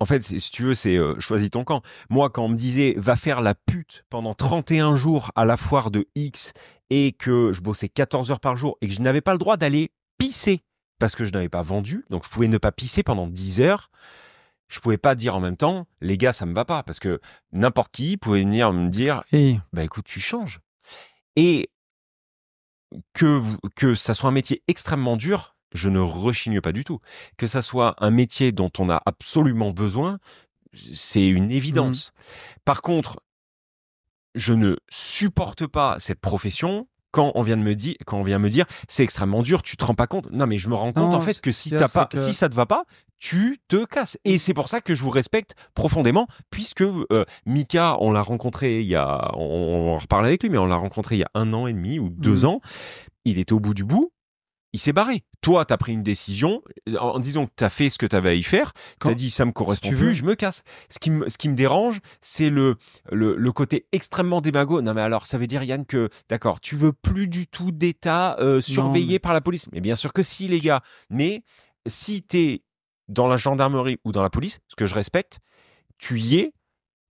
en fait, si tu veux, c'est choisis ton camp. Moi, quand on me disait va faire la pute pendant 31 jours à la foire de X et que je bossais 14 heures par jour et que je n'avais pas le droit d'aller pisser parce que je n'avais pas vendu, donc je pouvais ne pas pisser pendant 10 heures, je pouvais pas dire en même temps, les gars, ça me va pas, parce que n'importe qui pouvait venir me dire, écoute, tu changes. Et que ça soit un métier extrêmement dur, je ne rechigne pas du tout. Que ça soit un métier dont on a absolument besoin, c'est une évidence. Par contre, je ne supporte pas cette profession quand on vient me dire c'est extrêmement dur, tu te rends pas compte. Non, mais je me rends compte en fait que si ça te va pas, tu te casses. Et c'est pour ça que je vous respecte profondément, puisque Mika, on l'a rencontré on reparle avec lui, mais on l'a rencontré il y a 1 an et demi ou 2 ans. Il était au bout du bout. Il s'est barré. Toi, t'as pris une décision en disant que t'as fait ce que t'avais à y faire. T'as dit ça me correspond plus, je me casse. Ce qui me dérange, c'est le côté extrêmement démago. Non mais alors, ça veut dire Yann que d'accord, tu veux plus du tout d'État surveillé par la police. Mais bien sûr que si, les gars. Mais si t'es dans la gendarmerie ou dans la police, ce que je respecte, tu y es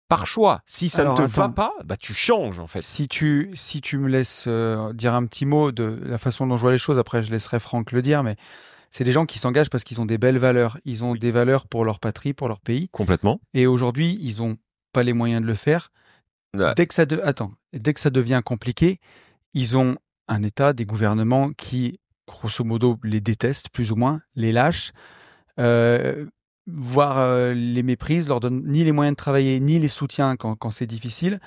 par choix. Si ça ne te va pas, tu changes en fait. Si tu me laisses dire un petit mot de la façon dont je vois les choses, après je laisserai Franck le dire, mais c'est des gens qui s'engagent parce qu'ils ont des belles valeurs. Ils ont des valeurs pour leur patrie, pour leur pays. Complètement. Et aujourd'hui, ils n'ont pas les moyens de le faire. Ouais. Dès que ça devient compliqué, ils ont un État, des gouvernements qui, grosso modo, les détestent plus ou moins, les lâchent. Voire les méprisent, leur donnent ni les moyens de travailler, ni les soutiens quand c'est difficile.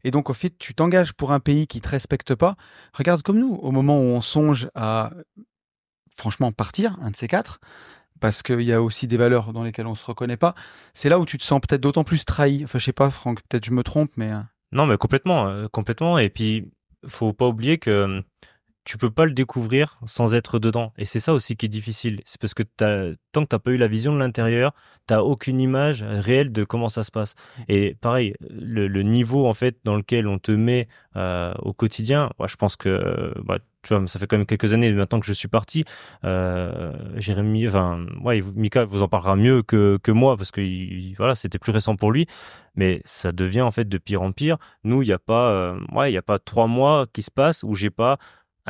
Et donc, au fait, tu t'engages pour un pays qui ne te respecte pas. Regarde comme nous, au moment où on songe à, franchement, partir, un de ces 4, parce qu'il y a aussi des valeurs dans lesquelles on ne se reconnaît pas, c'est là où tu te sens peut-être d'autant plus trahi. Enfin, je sais pas, Franck, peut-être je me trompe, mais... Non, mais complètement. Et puis, faut pas oublier que tu peux pas le découvrir sans être dedans. Et c'est ça aussi qui est difficile. C'est parce que tant que t'as pas eu la vision de l'intérieur, t'as aucune image réelle de comment ça se passe. Et pareil, le niveau en fait dans lequel on te met au quotidien, je pense que tu vois, ça fait quand même quelques années maintenant que je suis parti. Mika vous en parlera mieux que moi parce que voilà, c'était plus récent pour lui. Mais ça devient en fait de pire en pire. Nous, il y a pas 3 mois qui se passent où j'ai pas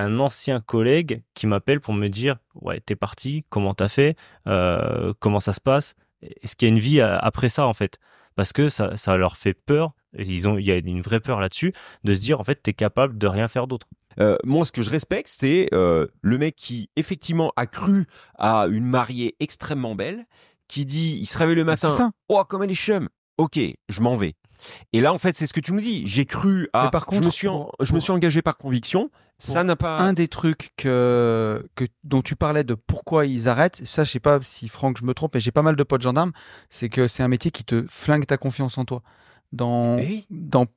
un ancien collègue qui m'appelle pour me dire ouais, t'es parti, comment t'as fait, comment ça se passe, est-ce qu'il y a une vie après ça en fait, parce que ça leur fait peur, il y a une vraie peur là-dessus de se dire en fait t'es capable de rien faire d'autre. Moi, ce que je respecte, c'est le mec qui effectivement a cru à une mariée extrêmement belle, qui dit, il se réveille le matin, oh comme elle est chum, ok, je m'en vais. Et là, en fait, c'est ce que tu nous dis. J'ai cru à. Par contre, je me suis engagé par conviction. Ça n'a pas. Un des trucs dont tu parlais de pourquoi ils arrêtent. Ça, je sais pas si Franck, je me trompe, mais j'ai pas mal de potes gendarmes. C'est que c'est un métier qui te flingue ta confiance en toi dans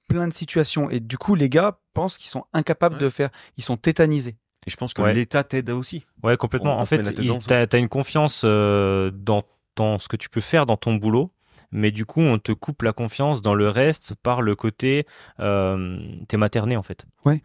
plein de situations. Et du coup, les gars pensent qu'ils sont incapables de faire. Ils sont tétanisés. Et je pense que l'État t'aide aussi. Ouais, complètement. En fait, t'as une confiance dans ce que tu peux faire dans ton boulot. Mais du coup, on te coupe la confiance dans le reste par le côté t'es materné en fait. Ouais.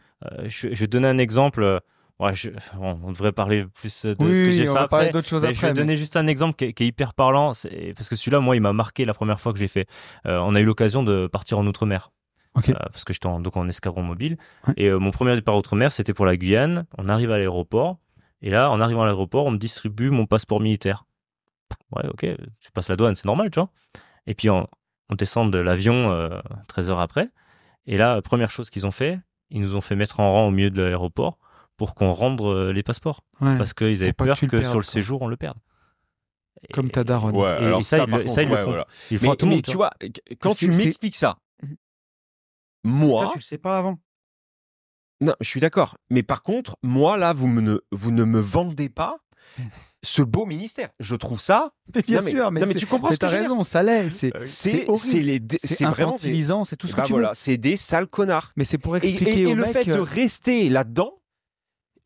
Je vais donner un exemple. On devrait parler plus de ce que j'ai fait après. Parler d'autres choses après. Je vais donner juste un exemple qui est hyper parlant. Parce que celui-là, moi, il m'a marqué la première fois que j'ai fait. On a eu l'occasion de partir en Outre-mer. Okay. Parce que j'étais en escadron mobile. Ouais. Et mon premier départ Outre-mer, c'était pour la Guyane. On arrive à l'aéroport. Et là, en arrivant à l'aéroport, on me distribue mon passeport militaire. Ouais, ok, tu passes la douane, c'est normal, tu vois. Et puis on descend de l'avion 13 heures après. Et là, première chose qu'ils ont fait, ils nous ont fait mettre en rang au milieu de l'aéroport pour qu'on rende les passeports. Ouais. Parce qu'ils avaient Pour pas peur que tu que le perdes, sur le quoi. séjour, on le perde. Comme ta daronne. Ouais, Et alors ça, par ils le contre, font. voilà. Ils le font à tout le Mais monde, tu vois, quand tu C'est- m'expliques ça, Toi, moi, tu le sais pas avant. non, je suis d'accord. Mais par contre, moi, là, vous ne me vendez pas ce beau ministère. Je trouve ça. Mais bien Non, mais- sûr, mais, non, mais c'est- tu comprends mais ce que t'as je veux dire. raison, ça l'est. C'est C'est horrible. C'est vraiment des, infantilisant, c'est tout ce bah que tu voilà, veux. c'est des sales connards. Mais c'est pour Et, expliquer et au le mec. fait de rester là-dedans,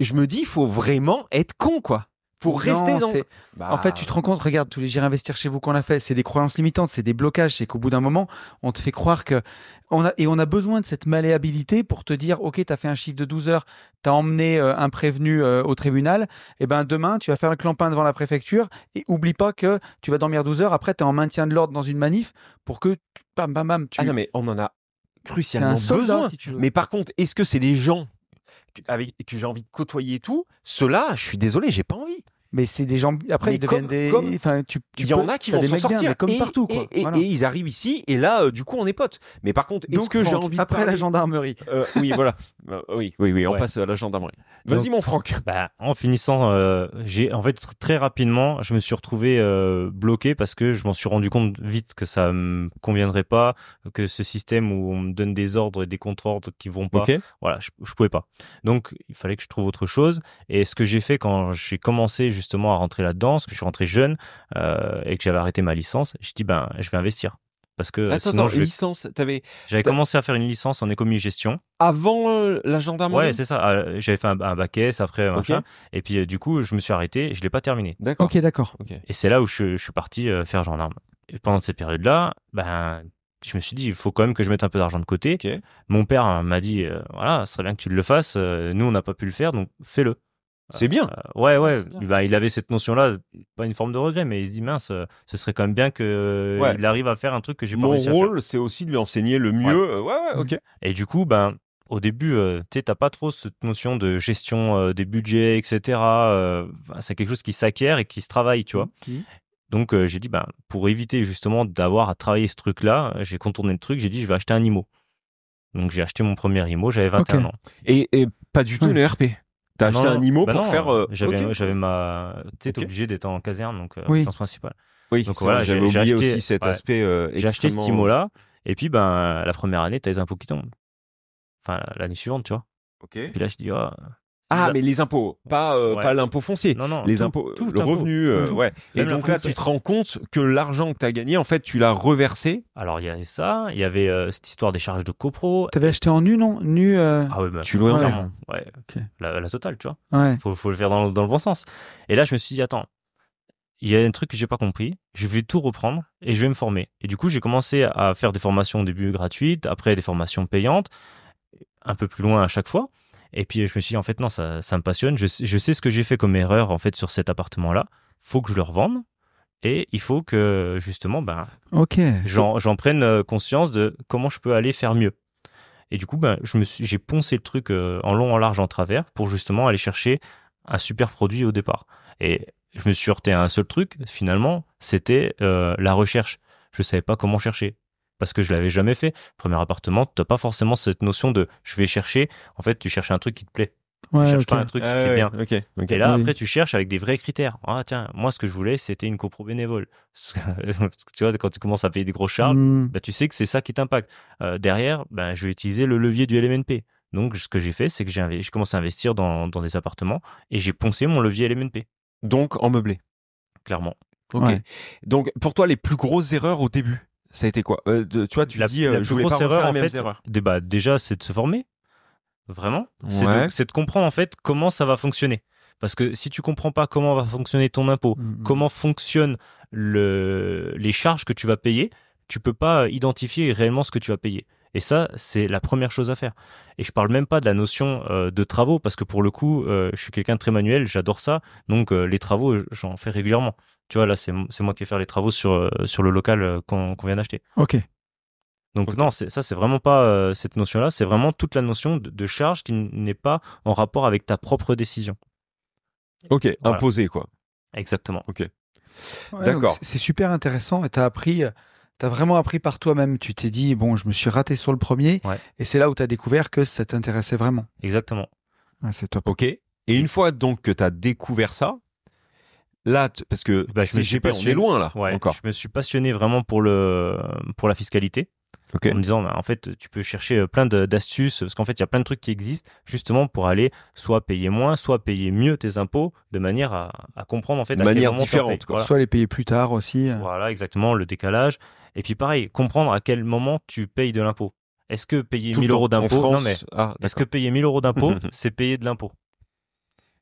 je me dis, il faut vraiment être con, quoi. Pour rester Non, dans. c'est- Bah, En fait, tu te rends compte, regarde, tous les J'irai investir chez vous qu'on a fait, c'est des croyances limitantes, c'est des blocages, c'est qu'au bout d'un moment, on te fait croire que on a besoin de cette malléabilité pour te dire, ok, t'as fait un chiffre de 12 heures, t'as emmené un prévenu au tribunal, et ben demain, tu vas faire le clampin devant la préfecture, et oublie pas que tu vas dormir 12 heures, après t'es en maintien de l'ordre dans une manif pour que, bam, bam, bam, tu Ah non, mais on en a t'es crucialement un soldat, besoin. si tu veux. Mais par contre, est-ce que c'est des gens avec que j'ai envie de côtoyer et tout? Ceux-là, je suis désolé, j'ai pas envie. Mais c'est des gens, après Mais ils deviennent comme- enfin, tu Il y en a qui t'as vont des s'en mecs bien, sortir. mais comme et, partout, quoi. Et, Voilà. et ils arrivent ici, et là, du coup, on est potes. Mais par contre, est-ce Donc, que j'ai Franck, envie de après parler- la gendarmerie. Oui, voilà. Oui, on Ouais. passe à la gendarmerie. Vas-y, Donc- mon Franck. Bah, en finissant, en fait, très rapidement, je me suis retrouvé bloqué parce que je m'en suis rendu compte vite que ça me conviendrait pas, que ce système où on me donne des ordres et des contre-ordres qui vont pas, Ok. voilà, je pouvais pas. Donc, il fallait que je trouve autre chose. Et ce que j'ai fait quand j'ai commencé justement à rentrer là-dedans, parce que je suis rentré jeune et que j'avais arrêté ma licence, j'ai dit, ben, je vais investir. Parce que sinon, licence, j'avais commencé à faire une licence en économie-gestion. avant la gendarmerie? Ouais, c'est ça. J'avais fait un bac S après, machin. Et puis, du coup, je me suis arrêté, je l'ai pas terminé. D'accord. Ok, d'accord. Et c'est là où je suis parti faire gendarme. Et pendant cette période-là, ben, je me suis dit, il faut quand même que je mette un peu d'argent de côté. Ok. Mon père m'a dit, voilà, ce serait bien que tu le fasses. Nous, on n'a pas pu le faire, donc fais-le. C'est bien. Ouais. c'est bien. Bah, il avait cette notion-là, pas une forme de regret, mais il se dit, mince, ce serait quand même bien que Ouais. il arrive à faire un truc que j'ai pas Mon réussi à faire. rôle, c'est aussi de lui enseigner le mieux. Ouais, ok. Et du coup, ben, au début, tu sais, t'as pas trop cette notion de gestion des budgets, etc. C'est quelque chose qui s'acquiert et qui se travaille, tu vois. Donc, j'ai dit, ben, pour éviter justement d'avoir à travailler ce truc-là, j'ai contourné le truc, j'ai dit, je vais acheter un IMO. Donc, j'ai acheté mon premier IMO, j'avais 21 ans. Et pas du tout une ERP. T'as acheté Non, un IMO bah pour non, faire. J'avais ma. Tu sais, t'es Ok. obligé d'être en caserne, donc Oui. licence principale. Oui, Donc c'est voilà, vrai, j'avais j'ai oublié acheté- aussi cet ouais. aspect J'ai acheté cet extrêmement- IMO-là, et puis, ben, la première année, t'as les impôts qui tombent. Enfin, l'année suivante, tu vois. Ok. Puis là, je dis, Ah, mais les impôts, pas Ouais. pas l'impôt foncier. non, non. Les tout- impôts, tout le impôt. revenu, Tout. ouais. Et Même donc la là, conso. tu te rends compte que l'argent que tu as gagné, en fait, tu l'as reversé. Alors, il y avait ça, il y avait cette histoire des charges de copro. T'avais acheté en nu, non? Nu. Ah ouais, bah, Tu louais en clairement. Ouais, Ok. la totale, tu vois. Ouais. Faut le faire dans le bon sens. Et là, je me suis dit, attends, il y a un truc que j'ai pas compris, je vais tout reprendre et je vais me former. Et du coup, j'ai commencé à faire des formations au début gratuites, après des formations payantes, un peu plus loin à chaque fois. Et puis, je me suis dit, en fait, non, ça me passionne. Je sais ce que j'ai fait comme erreur, en fait, sur cet appartement-là. Faut que je le revende. Et il faut que, justement, ben, Ok. j'en prenne conscience de comment je peux aller faire mieux. Et du coup, ben, j'ai poncé le truc en long, en large, en travers pour justement aller chercher un super produit au départ. Et je me suis heurté à un seul truc, finalement, c'était la recherche. Je savais pas comment chercher parce que je l'avais jamais fait. Premier appartement, t'as pas forcément cette notion de je vais chercher. En fait, tu cherches un truc qui te plaît. Ouais, Tu cherches ok. pas un truc qui Ah est ouais, bien. ok. Et là, Oui. après, tu cherches avec des vrais critères. Ah, tiens, moi, ce que je voulais, c'était une copro bénévole. Parce que tu vois, quand tu commences à payer des grosses charges, Hmm. bah, tu sais que c'est ça qui t'impacte. Derrière, ben, je vais utiliser le levier du LMNP. Donc, ce que j'ai fait, c'est que j'ai commencé à investir dans des appartements et j'ai poncé mon levier LMNP, Donc, en meublé. clairement. Ok. Ouais. Donc, pour toi, les plus grosses erreurs au début, ça a été quoi? Tu vois, tu La dis, la je plus voulais pas grosse refaire erreur, les en mêmes fait, erreurs. déjà, c'est de se former. Vraiment. Ouais. C'est de comprendre, en fait, comment ça va fonctionner. Parce que si tu comprends pas comment va fonctionner ton impôt, Mhm. comment fonctionnent les charges que tu vas payer, tu peux pas identifier réellement ce que tu vas payer. Et ça, c'est la première chose à faire. Et je parle même pas de la notion de travaux, parce que pour le coup, je suis quelqu'un de très manuel, j'adore ça. Donc les travaux, j'en fais régulièrement. Tu vois, là, c'est moi qui vais faire les travaux sur le local qu'on vient d'acheter. Ok. Donc Ok. non, c'est vraiment pas cette notion-là, c'est vraiment toute la notion de charge qui n'est pas en rapport avec ta propre décision. Ok, Voilà. imposé, quoi. Exactement. Ouais, D'accord. donc c'est super intéressant et t'as vraiment appris par toi-même. Tu t'es dit, bon, je me suis raté sur le premier Ouais. et c'est là où t'as découvert que ça t'intéressait vraiment. Exactement. Ah, c'est top. Ok. Et une fois donc que tu as découvert ça, là, parce que Bah, je me suis CGP, on est passionné. loin là, Ouais, encore. je me suis passionné vraiment pour la fiscalité. Ok. En me disant, bah, en fait, tu peux chercher plein d'astuces, parce qu'en fait, il y a plein de trucs qui existent, justement, pour aller soit payer moins, soit payer mieux tes impôts, de manière à comprendre, en fait, De à quel manière moment tu en différente, payes. quoi. Voilà. Soit les payer plus tard aussi. Voilà, exactement, le décalage. Et puis, pareil, comprendre à quel moment tu payes de l'impôt. Est-ce que payer Tout 1000 le euros temps. En d'impôt, non, France, mais ah, est-ce que d'accord. payer 1000 euros d'impôt, c'est payer de l'impôt?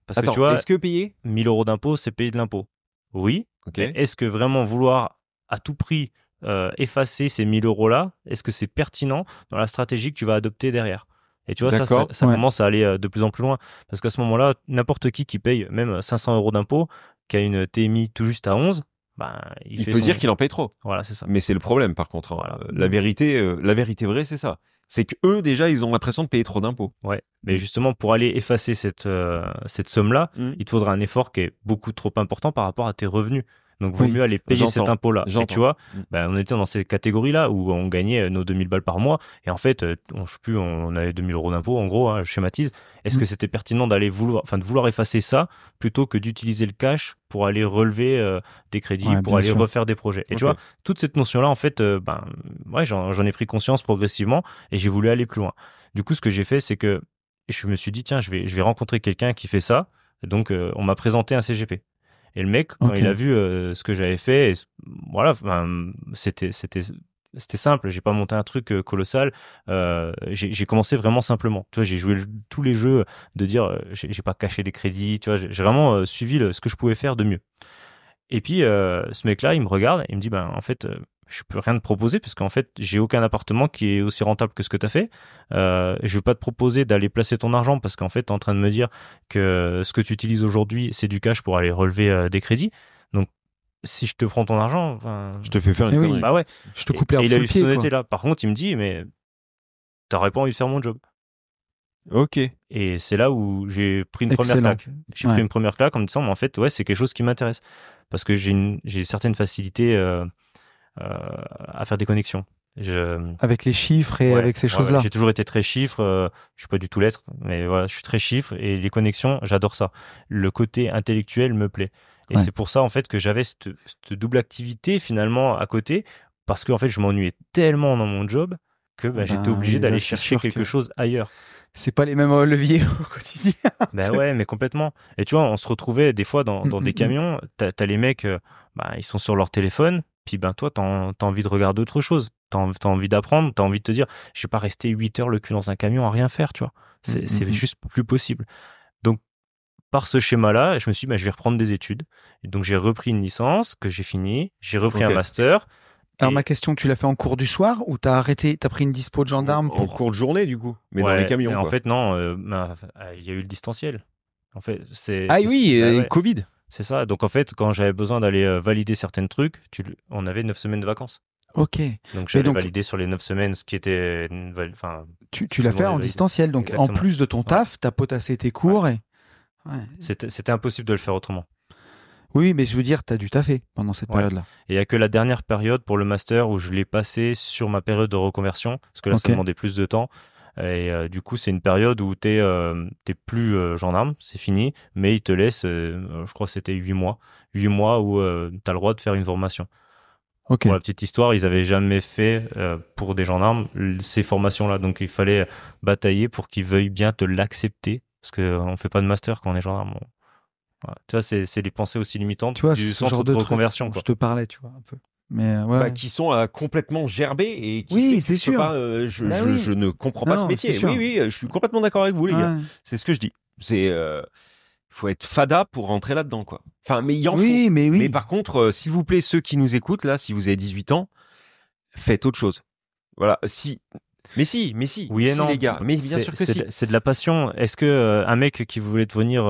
Parce Attends, que tu vois, est-ce que payer 1000 euros d'impôt, c'est payer de l'impôt. Oui. Ok. Mais est-ce que vraiment vouloir à tout prix effacer ces 1000 euros-là, est-ce que c'est pertinent dans la stratégie que tu vas adopter derrière? Et tu vois, ça D'accord. ça Ouais. commence à aller de plus en plus loin. Parce qu'à ce moment-là, n'importe qui paye même 500 euros d'impôt, qui a une TMI tout juste à 11, ben, Il fait peut son- dire qu'il en paye trop. Voilà, c'est ça. Mais c'est le problème, par contre. Hein. Voilà. La vérité vraie, c'est ça. C'est que eux, déjà, ils ont l'impression de payer trop d'impôts. Ouais. Mais justement, pour aller effacer cette somme-là, il te faudra un effort qui est beaucoup trop important par rapport à tes revenus. Donc, vaut Oui. mieux aller payer cet J'entends. impôt-là. Et J'entends. tu vois, Mm. on était dans ces catégories-là où on gagnait nos 2000 balles par mois. Et en fait, je sais plus, on avait 2000 euros d'impôt, en gros, hein, je schématise. Est-ce que c'était pertinent de vouloir effacer ça plutôt que d'utiliser le cash pour aller relever des crédits, Ouais, pour bien aller sûr. refaire des projets? Et tu Ok. vois, toute cette notion-là, en fait, j'en ai pris conscience progressivement et j'ai voulu aller plus loin. Du coup, ce que j'ai fait, c'est que je me suis dit, tiens, je vais rencontrer quelqu'un qui fait ça. Donc, on m'a présenté un CGP. Et le mec, quand Ok. il a vu ce que j'avais fait, voilà, c'était simple. J'ai pas monté un truc colossal. J'ai commencé vraiment simplement. Tu vois, j'ai joué tous les jeux de dire, j'ai pas caché des crédits. Tu vois, j'ai vraiment suivi ce que je pouvais faire de mieux. Et puis, ce mec-là, il me regarde et il me dit, en fait, je peux rien te proposer parce qu'en fait, j'ai aucun appartement qui est aussi rentable que ce que tu as fait. Je vais pas te proposer d'aller placer ton argent parce qu'en fait, tu es en train de me dire que ce que tu utilises aujourd'hui, c'est du cash pour aller relever des crédits. Donc, si je te prends ton argent, Je te fais faire une Eh oui. connerie. bah ouais. Je te coupe l'herbe il sous a le eu pied. cette quoi. honnêteté-là. Par contre, il me dit, mais t'aurais pas envie de faire mon job. Ok. Et c'est là où j'ai pris une première Excellent. claque. J'ai Ouais. pris une première claque en me disant, mais en fait, ouais, c'est quelque chose qui m'intéresse. Parce que j'ai certaines facilités à faire des connexions. Avec les chiffres et Ouais, avec ces ouais, choses-là. j'ai toujours été très chiffre. Je suis pas du tout lettre, mais voilà, je suis très chiffre et les connexions, j'adore ça. Le côté intellectuel me plaît. Et Ouais. c'est pour ça, en fait, que j'avais cette double activité finalement à côté parce que, en fait, je m'ennuyais tellement dans mon job que j'étais obligé oui, d'aller là, c'est chercher sûr quelque que- chose ailleurs. C'est pas les mêmes leviers au quotidien. Ben ouais, mais complètement. Et tu vois, on se retrouvait des fois dans des camions, t'as les mecs, ils sont sur leur téléphone, puis toi, t'as envie de regarder autre chose. T'as envie d'apprendre, t'as envie de te dire, je vais pas rester 8 heures le cul dans un camion à rien faire, tu vois. C'est juste plus possible. Donc, par ce schéma-là, je me suis dit, je vais reprendre des études. Et donc, j'ai repris une licence que j'ai finie, j'ai repris Ok. un master. Alors Et- ma question, tu l'as fait en cours du soir ou t'as arrêté, t'as pris une dispo de gendarme En pour... cours de journée, du coup. Mais dans Ouais, les camions. et en quoi. fait, non, il y a eu le distanciel. En fait, Ah oui, ouais. Covid. C'est ça. Donc en fait, quand j'avais besoin d'aller valider certains trucs, on avait 9 semaines de vacances. Ok. Donc j'avais donc- validé sur les 9 semaines, ce qui était... Tu l'as fait en validé. distanciel. Donc en Exactement. plus de ton taf, t'as potassé tes cours et... Ouais. C'était impossible de le faire autrement. Oui, mais je veux dire, t'as dû taffer pendant cette Ouais. période-là. Et il n'y a que la dernière période pour le master où je l'ai passé sur ma période de reconversion, parce que là, ça Ok. demandait plus de temps. Et du coup, c'est une période où t'es plus gendarme, c'est fini, mais ils te laissent, je crois que c'était 8 mois. 8 mois où t'as le droit de faire une formation. Ok. Pour la petite histoire, ils avaient jamais fait pour des gendarmes ces formations-là. Donc il fallait batailler pour qu'ils veuillent bien te l'accepter. Parce qu'on fait pas de master quand on est gendarme. Voilà. Tu vois, c'est des pensées aussi limitantes Tu vois, du c'est ce centre genre de de truc reconversion. dont Quoi. je te parlais, tu vois, un peu. Mais ouais. Qui sont complètement gerbés et qui Oui, fait que c'est je peux sûr. pas, Bah oui. je ne comprends pas Non, ce métier. c'est sûr. Oui, je suis complètement d'accord avec vous, les gars. Ouais. C'est ce que je dis. C'est faut être fada pour rentrer là-dedans, quoi. Enfin, mais il en faut. Oui, mais oui. Mais par contre, s'il vous plaît, ceux qui nous écoutent là, si vous avez 18 ans, faites autre chose. Voilà. Mais si, Oui et si, non. les gars. Mais bien sûr que si. C'est de la passion. Est-ce que un mec qui voulait devenir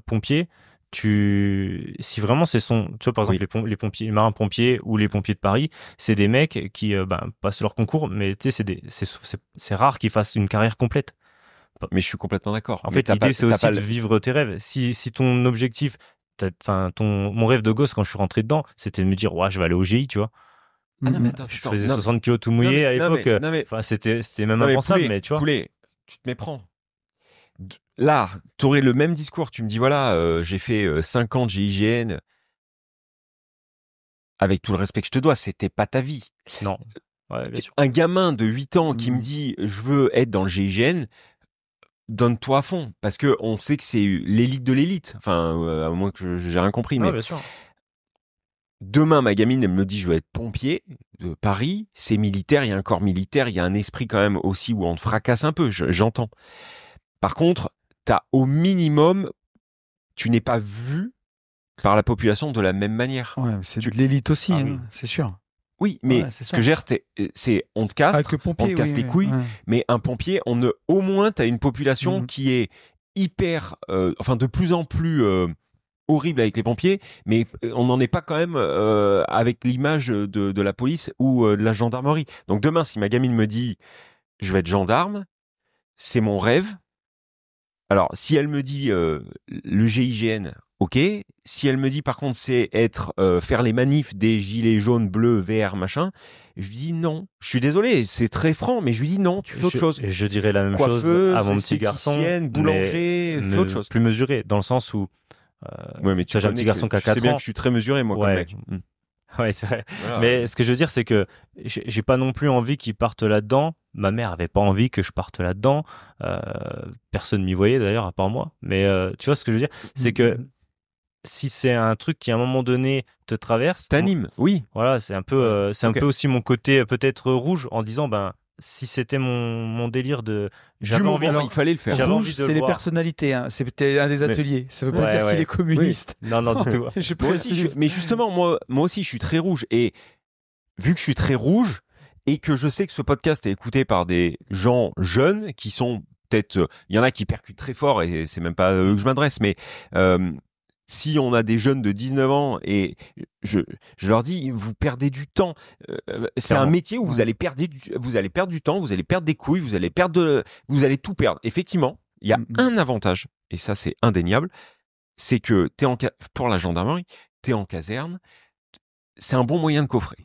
pompier, si vraiment c'est son, tu vois, par exemple, les pompiers, les marins-pompiers ou les pompiers de Paris, c'est des mecs qui passent leur concours, mais tu sais, c'est rare qu'ils fassent une carrière complète. Mais je suis complètement d'accord. En Mais fait, t'as l'idée, pas- c'est t'as aussi pas de le- vivre tes rêves. Si ton objectif, mon rêve de gosse quand je suis rentré dedans, c'était de me dire, ouais, je vais aller au GI, tu vois. Ah non, mais Mhm. attends, Je attends, faisais non, 60 kilos tout mouillé à non, l'époque. non, mais- Enfin, c'était même non, mais impensable, poulet, mais tu vois. Poulet, tu te méprends. Là, t'aurais le même discours. Tu me dis, voilà, j'ai fait 5 ans de GIGN. Avec tout le respect que je te dois, c'était pas ta vie. Non. Ouais, bien sûr. Un gamin de 8 ans qui me dit, je veux être dans le GIGN, donne-toi à fond. Parce que on sait que c'est l'élite de l'élite. Enfin, à moins que j'ai rien compris. Ouais, Mais bien sûr. demain, ma gamine, elle me dit, je veux être pompier de Paris. C'est militaire, il y a un corps militaire, il y a un esprit quand même aussi où on te fracasse un peu, j'entends. Par contre, t'as au minimum, tu n'es pas vu par la population de la même manière. Ouais, c'est de l'élite aussi, Ah oui. c'est sûr. Oui, mais Ouais, c'est ce ça. que j'ai, c'est on te casse, Avec le pompier, on te casse oui, les oui, couilles, ouais. mais un pompier, au moins, t'as une population Mhm. qui est hyper, enfin, de plus en plus horrible avec les pompiers, mais on n'en est pas quand même avec l'image de la police ou de la gendarmerie. Donc demain, si ma gamine me dit, je vais être gendarme, c'est mon rêve. Alors, si elle me dit le GIGN, ok. Si elle me dit par contre c'est être faire les manifs des gilets jaunes, bleus, verts, machin, je lui dis non. Je suis désolé, c'est très franc, mais je lui dis non. Tu fais autre chose. Je dirais la même Coiffeuse, chose à mon petit garçon. esthéticienne, boulanger, fais autre chose. Plus mesuré, dans le sens où Ouais, mais tu vois, j'ai un petit garçon qui a tu sais 4 bien ans. que je suis très mesuré moi comme Ouais. mec. Ouais, c'est vrai. Voilà. Mais ce que je veux dire, c'est que j'ai pas non plus envie qu'ils partent là-dedans. Ma mère avait pas envie que je parte là-dedans. Personne m'y voyait d'ailleurs, à part moi. Mais tu vois ce que je veux dire, c'est que si c'est un truc qui à un moment donné te traverse, T'animes, oui. voilà, c'est un peu, c'est un Ok. peu aussi mon côté peut-être rouge en disant ben si c'était mon délire de Du j'avais moment, envie il fallait le faire. J'avais Rouge, envie de c'est le les voir. personnalités. Hein. C'était un des ateliers. Ça veut pas Ouais, dire ouais. qu'il est communiste. Non, non, du tout. Je Moi aussi, précise. mais justement, moi aussi, je suis très rouge. Et vu que je suis très rouge et que je sais que ce podcast est écouté par des gens jeunes qui sont peut-être, il y en a qui percutent très fort et c'est même pas à eux que je m'adresse, mais si on a des jeunes de 19 ans et je leur dis, vous perdez du temps. C'est un Clairement. métier où vous allez perdre du temps, vous allez perdre des couilles, vous allez tout perdre. Effectivement, il y a un avantage et ça c'est indéniable, c'est que pour la gendarmerie, t'es en caserne, c'est un bon moyen de coffrer.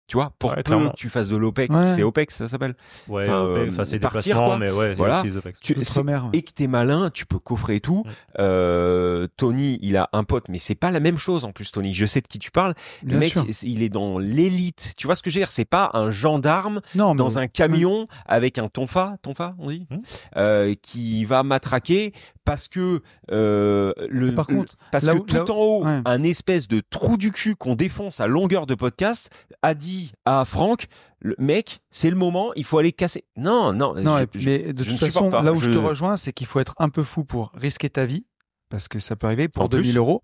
Tu vois, pour Ouais, peu clairement. que tu fasses de l'OPEX, Ouais. c'est OPEX, ça s'appelle. Ouais, Enfin, c'est des partir, déplacements, quoi. mais ouais, Voilà. c'est les OPEX. L'outre-mer. Et que t'es malin, tu peux coffrer et tout. Tony, il a un pote, mais c'est pas la même chose en plus, Tony. Je sais de qui tu parles. Le Bien mec, sûr. il est dans l'élite. Tu vois ce que je veux dire? C'est pas un gendarme Non, mais- dans un camion avec un tonfa, on dit, qui va matraquer parce que Par contre, parce là que où- tout là où- en haut, ouais. un espèce de trou du cul qu'on défonce à longueur de podcast a dit à Franck, le mec, c'est le moment, il faut aller casser. Non, Non, mais de je toute ne façon, supporte pas. là où je te rejoins, c'est qu'il faut être un peu fou pour risquer ta vie, parce que ça peut arriver, pour En plus. 2000 euros,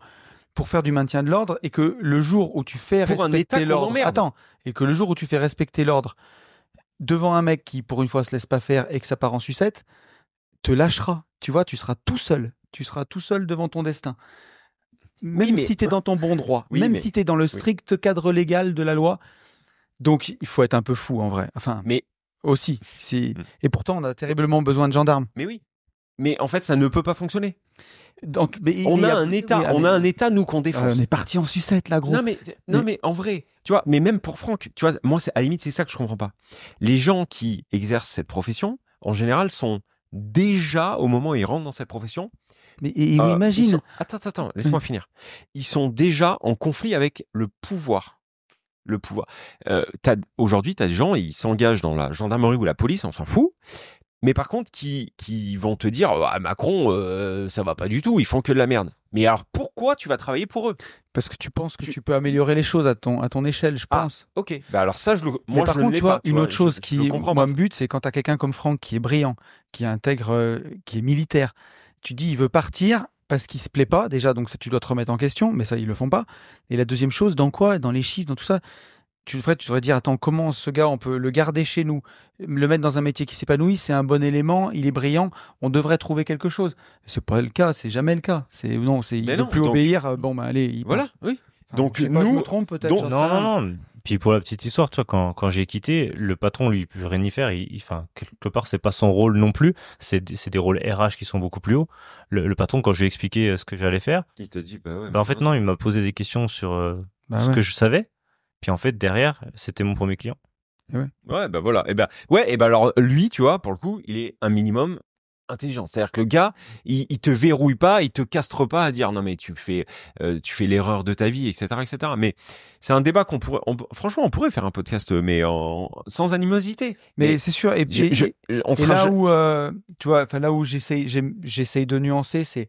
pour faire du maintien de l'ordre, et que le jour où tu fais Pour un respecter État qu'on l'ordre, emmerde. attends, et que le jour où tu fais respecter l'ordre devant un mec qui, pour une fois, se laisse pas faire et que ça part en sucette, te lâchera. Tu vois, tu seras tout seul. Tu seras tout seul devant ton destin. Même mais- si tu es dans ton bon droit, Oui, même mais- si tu es dans le strict cadre légal de la loi. Donc, il faut être un peu fou, en vrai. Enfin, Mais aussi. Et pourtant, on a terriblement besoin de gendarmes. Mais oui. Mais en fait, ça ne peut pas fonctionner. Mais On il y a un État, oui, on mais- a un État nous qu'on défonce. on est parti en sucette là, gros. Non mais en vrai, tu vois, mais même pour Franck, tu vois, moi à la limite c'est ça que je comprends pas. Les gens qui exercent cette profession, en général, sont déjà au moment où ils rentrent dans cette profession. Mais ils imagine. sont- Attends, laisse-moi finir. Ils sont déjà en conflit avec le pouvoir. Le pouvoir. Aujourd'hui, t'as des gens, ils s'engagent dans la gendarmerie ou la police, on s'en fout. Mais par contre, qui vont te dire, ah, Macron, ça va pas du tout, ils font que de la merde. Mais alors pourquoi tu vas travailler pour eux? Parce que tu penses que tu peux améliorer les choses à ton échelle, je Ah, pense. Ok, bah alors ça, Mais moi par je ne contre, l'ai tu vois, pas. une autre chose je qui, comprends moi, pas me ça. bute, c'est quand tu as quelqu'un comme Franck qui est brillant, qui intègre, qui est militaire. Tu dis, il veut partir parce qu'il se plaît pas, déjà, donc ça, tu dois te remettre en question, mais ça, ils le font pas. Et la deuxième chose, dans quoi? Dans les chiffres, dans tout ça. Tu devrais dire, attends, comment ce gars, on peut le garder chez nous, le mettre dans un métier qui s'épanouit, c'est un bon élément, il est brillant, on devrait trouver quelque chose. C'est pas le cas, c'est jamais le cas. Il Mais veut non, plus donc- obéir, bon, bah allez, il Voilà, oui. Enfin, Donc, je sais pas, je nous- me trompe peut-être. donc- j'en sais Non, rien. non. Puis pour la petite histoire, tu vois, quand j'ai quitté, le patron, lui, il peut rien y faire. Enfin, quelque part, c'est pas son rôle non plus. C'est des rôles RH qui sont beaucoup plus hauts. Le patron, quand je lui ai expliqué ce que j'allais faire, Il te dit, bah ouais. en fait, non, il m'a posé des questions sur Bah ce ouais. que je savais. Puis en fait, derrière, c'était mon premier client. Ouais, bah voilà. Et ben alors lui, tu vois, pour le coup, il est un minimum intelligent. C'est-à-dire que le gars, il te verrouille pas, il te castre pas à dire non mais tu fais l'erreur de ta vie, etc., etc. Mais c'est un débat franchement, on pourrait faire un podcast, mais sans animosité. Mais c'est sûr. Et on et sera là où, tu vois, enfin là où j'essaye de nuancer, c'est.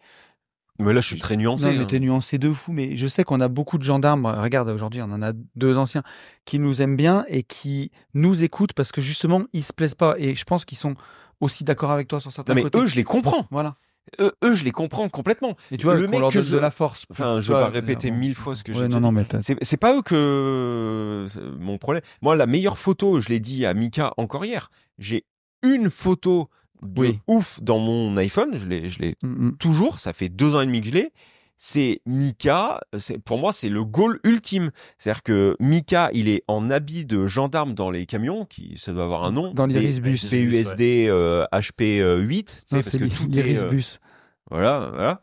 Mais là, je suis très nuancé. Non, mais t'es nuancé de fou. Mais je sais qu'on a beaucoup de gendarmes. Regarde, aujourd'hui, on en a 2 anciens qui nous aiment bien et qui nous écoutent parce que justement, ils se plaisent pas. Et je pense qu'ils sont aussi d'accord avec toi sur certains mais côtés. eux, je les comprends. Voilà. Eux, je les comprends complètement. Et tu vois, le qu'on mec leur que donne de la force. Enfin, je vais pas répéter 1000 fois ce que j'ai dit. Non, mais c'est pas eux que mon problème. Moi, la meilleure photo, je l'ai dit à Mika encore hier. J'ai une photo de ouf dans mon iPhone. Je l'ai toujours. Ça fait 2 ans et demi que je l'ai. C'est Mika, pour moi, c'est le goal ultime. C'est-à-dire que Mika, il est en habit de gendarme dans les camions, ça doit avoir un nom. Dans l'Irisbus. PUSD HP8. Parce que tout l'Irisbus. Voilà.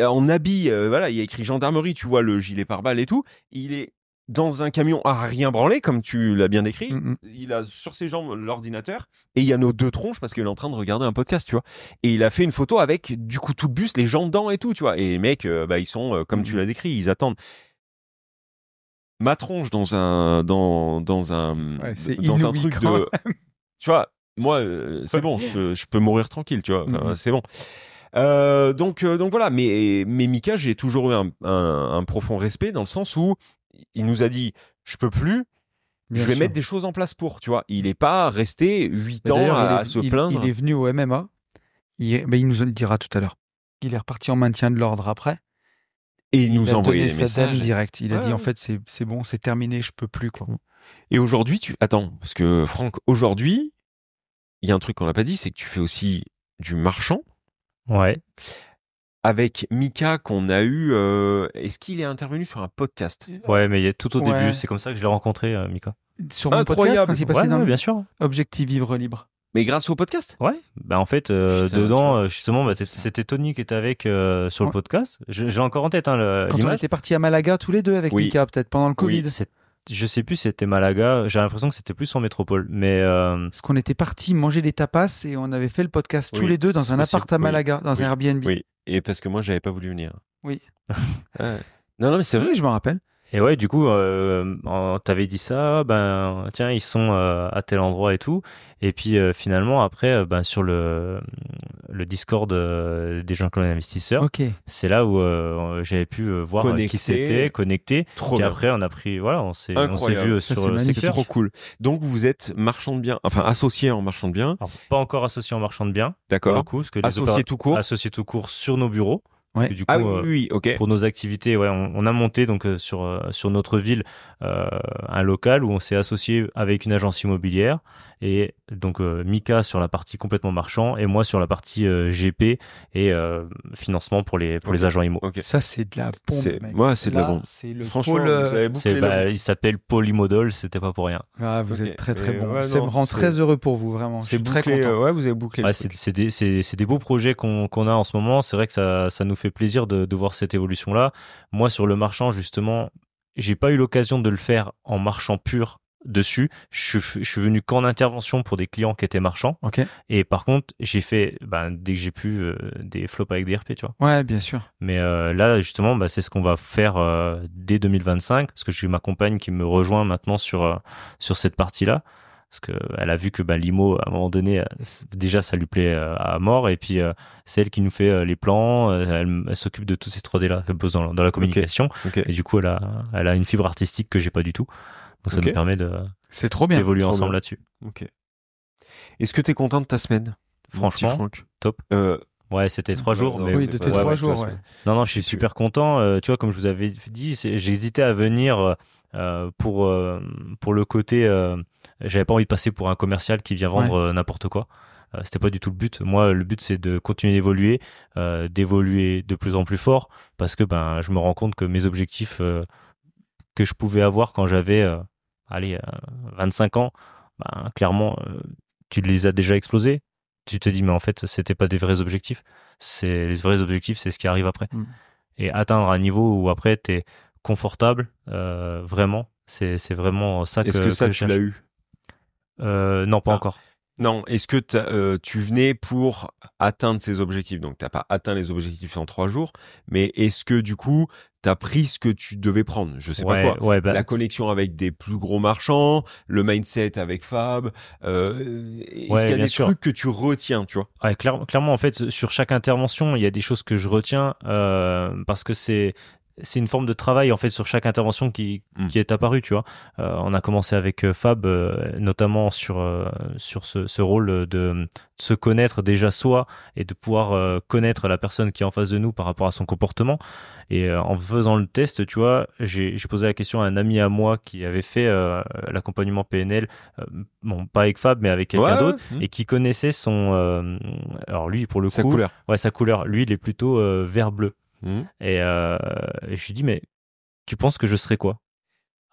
En habit, voilà, il y a écrit gendarmerie, tu vois le gilet pare-balles et tout. Il est dans un camion à rien branler, comme tu l'as bien décrit. Il a sur ses jambes l'ordinateur et il y a nos 2 tronches parce qu'il est en train de regarder un podcast, tu vois. Et il a fait une photo avec, du coup, tout le bus, les gens dedans et tout, tu vois. Et les mecs, ils sont, comme tu l'as décrit, ils attendent. Ma tronche dans un truc de... Tu vois, moi, c'est bon, je peux mourir tranquille, tu vois. Enfin, c'est bon. Donc voilà. Mais Mika, j'ai toujours eu un profond respect dans le sens où il nous a dit je peux plus, je vais mettre des choses en place pour, tu vois. Il est pas resté 8 ans à se plaindre. Il est venu au MMA, il nous le dira tout à l'heure. Il est reparti en maintien de l'ordre après. Et il nous a envoyé des messages direct. Il a dit en fait c'est bon, c'est terminé, je peux plus quoi. Et aujourd'hui, attends, parce que Franck, aujourd'hui, il y a un truc qu'on n'a pas dit, c'est que tu fais aussi du marchand. Ouais. Avec Mika qu'on a eu, est-ce qu'il est intervenu sur un podcast? Ouais, mais tout au début, c'est comme ça que je l'ai rencontré, Mika. Sur mon podcast, quand il est passé dans bien sûr. Objectif Vivre Libre. Mais grâce au podcast? Ouais, bah en fait, dedans, justement, c'était Tony qui était avec sur le podcast. J'ai encore en tête quand on était partis à Malaga tous les deux avec Mika, peut-être pendant le Covid. Je sais plus si c'était Malaga, j'ai l'impression que c'était plus en métropole, mais parce qu'on était partis manger des tapas et on avait fait le podcast tous les deux dans un appart à Malaga, dans un Airbnb. Oui, et parce que moi j'avais pas voulu venir. Oui. Non, mais c'est vrai. Oui, je me rappelle. Et ouais, du coup, t'avais dit ça, ben tiens, ils sont à tel endroit et tout. Et puis finalement, après, sur le Discord des gens comme investisseurs, c'est là où j'avais pu voir qui c'était, connecté. Puis après, on a pris, on s'est vu sur le secteur. C'est trop cool. Donc vous êtes marchand de biens, enfin associé en marchand de biens. Alors, pas encore associé en marchand de biens. D'accord. Pour le coup, parce que associé tout court sur nos bureaux. Ouais. Du coup, pour nos activités, on a monté donc sur notre ville un local où on s'est associé avec une agence immobilière et donc Mika sur la partie complètement marchand et moi sur la partie GP et financement pour les agents immo. Ça c'est de la bombe, mec. Moi c'est de la bombe. C'est le franchement, pôle, il s'appelle Pôle Immodol, c'était pas pour rien. Ah, vous êtes très très bon. Ça me rend très heureux pour vous, vraiment. C'est très content. vous avez bouclé. C'est des beaux projets qu'on a en ce moment. C'est vrai que ça nous fait plaisir de voir cette évolution-là. Moi, sur le marchand, justement, j'ai pas eu l'occasion de le faire en marchand pur dessus. Je suis venu qu'en intervention pour des clients qui étaient marchands. Et par contre, j'ai fait, dès que j'ai pu, des flops avec des RP, tu vois. Ouais, bien sûr. Mais là, justement, c'est ce qu'on va faire dès 2025, parce que j'ai ma compagne qui me rejoint maintenant sur cette partie-là. Parce qu'elle a vu que l'IMO, à un moment donné, déjà, ça lui plaît à mort. Et puis, c'est elle qui nous fait les plans. Elle s'occupe de tous ces 3D-là. Elle bosse dans la communication. Et du coup, elle a une fibre artistique que j'ai pas du tout. Donc, ça nous permet c'est trop bien. d'évoluer ensemble là-dessus. Est-ce que tu es content de ta semaine? Franchement, top. Ouais, c'était 3 jours. Mais oui, c'était 3 jours, ouais. Non, je suis super content. Tu vois, comme je vous avais dit, j'ai hésité à venir pour le côté... j'avais pas envie de passer pour un commercial qui vient vendre n'importe quoi. C'était pas du tout le but. Moi, le but, c'est de continuer d'évoluer de plus en plus fort, parce que je me rends compte que mes objectifs que je pouvais avoir quand j'avais 25 ans, clairement, tu les as déjà explosés. Tu te dis, mais en fait, c'était pas des vrais objectifs. Les vrais objectifs, c'est ce qui arrive après. Et atteindre un niveau où après, t'es confortable, vraiment, c'est vraiment ça que Est-ce que ça, je tu cherche. l'as eu? Non, pas encore. Non, est-ce que tu venais pour atteindre ces objectifs? Donc, t'as pas atteint les objectifs en 3 jours, mais est-ce que du coup, t'as pris ce que tu devais prendre? Je sais pas quoi. Ouais, bah, La connexion avec des plus gros marchands, le mindset avec Fab. Est-ce Ouais, qu'il y a bien des sûr. trucs que tu retiens, tu vois? Ouais, clairement, en fait, sur chaque intervention, il y a des choses que je retiens parce que c'est une forme de travail en fait sur chaque intervention qui est apparue, tu vois. On a commencé avec Fab, notamment sur ce rôle de se connaître déjà soi et de pouvoir connaître la personne qui est en face de nous par rapport à son comportement. Et en faisant le test, tu vois, j'ai posé la question à un ami à moi qui avait fait l'accompagnement PNL, bon pas avec Fab mais avec quelqu'un d'autre, et qui connaissait son alors lui pour le Sa coup couleur. ouais, sa couleur, lui il est plutôt vert bleu. Et je lui dis, mais tu penses que je serais quoi?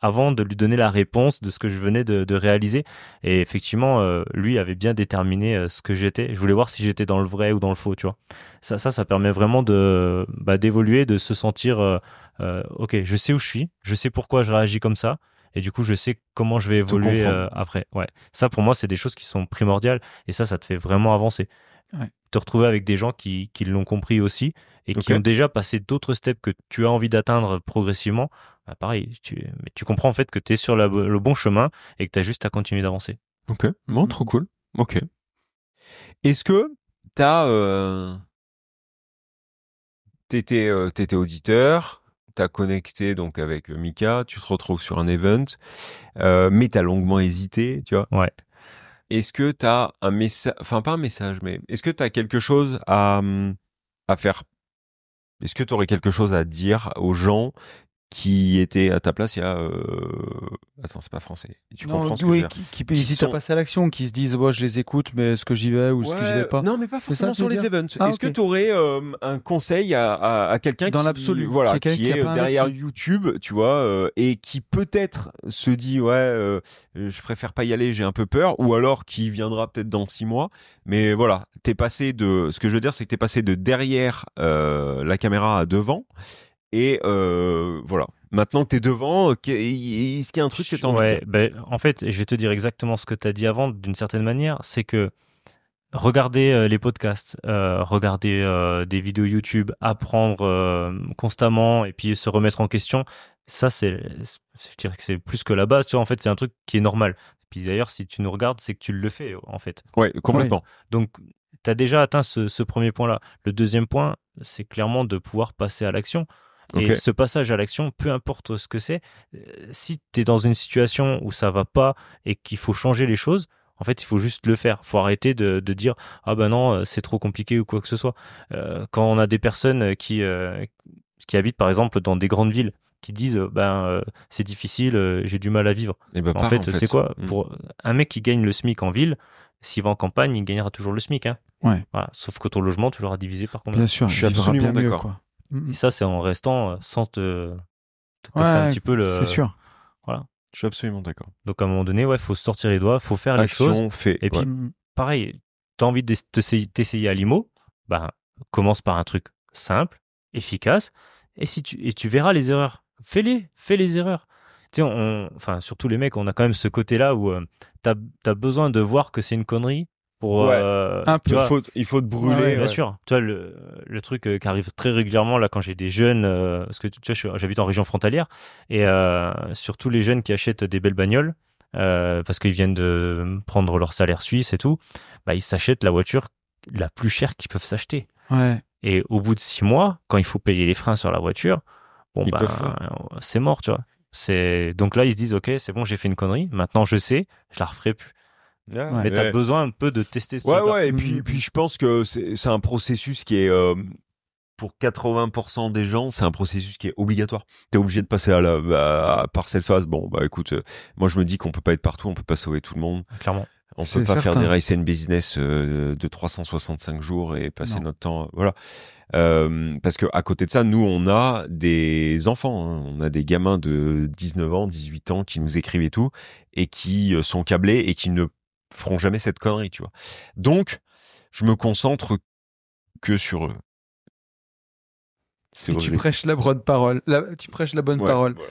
Avant de lui donner la réponse de ce que je venais de réaliser. Et effectivement, lui avait bien déterminé ce que j'étais. Je voulais voir si j'étais dans le vrai ou dans le faux, tu vois. Ça permet vraiment d'évoluer, de se sentir, ok, je sais où je suis, je sais pourquoi je réagis comme ça. Et du coup, je sais comment je vais évoluer après. Ouais. Ça, pour moi, c'est des choses qui sont primordiales. Et ça te fait vraiment avancer. Ouais. Te retrouver avec des gens qui l'ont compris aussi et qui ont déjà passé d'autres steps que tu as envie d'atteindre progressivement, bah pareil, tu comprends en fait que tu es sur le bon chemin et que tu as juste à continuer d'avancer. Ok, bon, trop cool. Ok. Est-ce que t'étais auditeur, t'as connecté donc avec Mika, tu te retrouves sur un event, mais t'as longuement hésité, tu vois. Ouais. Est-ce que t'as un message, enfin pas un message, mais est-ce que t'as quelque chose à faire? Est-ce que t'aurais quelque chose à dire aux gens qui étaient à ta place il y a... Attends, c'est pas français. Tu comprends ce que je veux dire? Qui hésitent à passer à l'action, qui se disent je les écoute, mais est-ce que j'y vais ou est-ce que j'y vais pas? Non, mais pas forcément sur les events. Ah, Est-ce que tu aurais un conseil à quelqu'un dans l'absolu, voilà, qui qui est a pas derrière investi. YouTube, tu vois, et qui peut-être se dit je préfère pas y aller, j'ai un peu peur, ou alors qui viendra peut-être dans 6 mois. Mais voilà, t'es passé de... Ce que je veux dire, c'est que t'es passé de derrière la caméra à devant. Et voilà. Maintenant que t'es devant, est-ce qu'il y a un truc que t'as envie de dire? Ben, en fait, je vais te dire exactement ce que tu as dit avant, d'une certaine manière. C'est que regarder les podcasts, regarder des vidéos YouTube, apprendre constamment et puis se remettre en question, ça, je dirais que c'est plus que la base. Tu vois, en fait, c'est un truc qui est normal. Puis d'ailleurs, si tu nous regardes, c'est que tu le fais, en fait. Ouais, complètement. Ouais. Donc, tu as déjà atteint ce premier point-là. Le deuxième point, c'est clairement de pouvoir passer à l'action. Et ce passage à l'action, peu importe ce que c'est, si tu es dans une situation où ça va pas et qu'il faut changer les choses, en fait, il faut juste le faire. Il faut arrêter de dire « Ah ben non, c'est trop compliqué » ou quoi que ce soit. Quand on a des personnes qui habitent, par exemple, dans des grandes villes, qui disent c'est difficile, j'ai du mal à vivre. Et ben, en fait, tu sais quoi, pour un mec qui gagne le SMIC en ville, s'il va en campagne, il gagnera toujours le SMIC. Hein. Ouais. Voilà. Sauf que ton logement, tu l'auras divisé par combien? Bien sûr, je suis absolument bien d'accord. Mieux, quoi. Et ça, c'est en restant sans te casser un petit peu le... C'est sûr. Voilà. Je suis absolument d'accord. Donc à un moment donné, il faut se sortir les doigts, il faut faire Action, les choses. fait. Et puis, pareil, tu as envie de t'essayer à l'IMO, commence par un truc simple, efficace, et tu verras les erreurs. Fais les erreurs. Tu sais, enfin, surtout les mecs, on a quand même ce côté-là où tu as besoin de voir que c'est une connerie. Pour, un peu, il faut te brûler. Bien sûr. Tu vois, le truc qui arrive très régulièrement là quand j'ai des jeunes, parce que tu vois, j'habite en région frontalière, et surtout les jeunes qui achètent des belles bagnoles, parce qu'ils viennent de prendre leur salaire suisse et tout, ils s'achètent la voiture la plus chère qu'ils peuvent s'acheter. Ouais. Et au bout de 6 mois, quand il faut payer les freins sur la voiture, c'est mort, tu vois. Donc là, ils se disent, ok, c'est bon, j'ai fait une connerie, maintenant je sais, je la referai plus. Mais t'as besoin un peu de tester ce truc-là. Ouais, et puis je pense que c'est un processus qui est, pour 80% des gens, c'est un processus qui est obligatoire. T'es obligé de passer par cette phase. Bon, écoute, moi je me dis qu'on peut pas être partout, on peut pas sauver tout le monde. Clairement. On peut pas faire des race and business de 365 jours et passer notre temps, voilà. Parce que à côté de ça, nous on a des enfants, hein. On a des gamins de 19 ans, 18 ans qui nous écrivent et tout, et qui sont câblés et qui ne feront jamais cette connerie, tu vois. Donc, je me concentre que sur eux. Et tu prêches la bonne parole. Tu prêches la bonne parole. Voilà.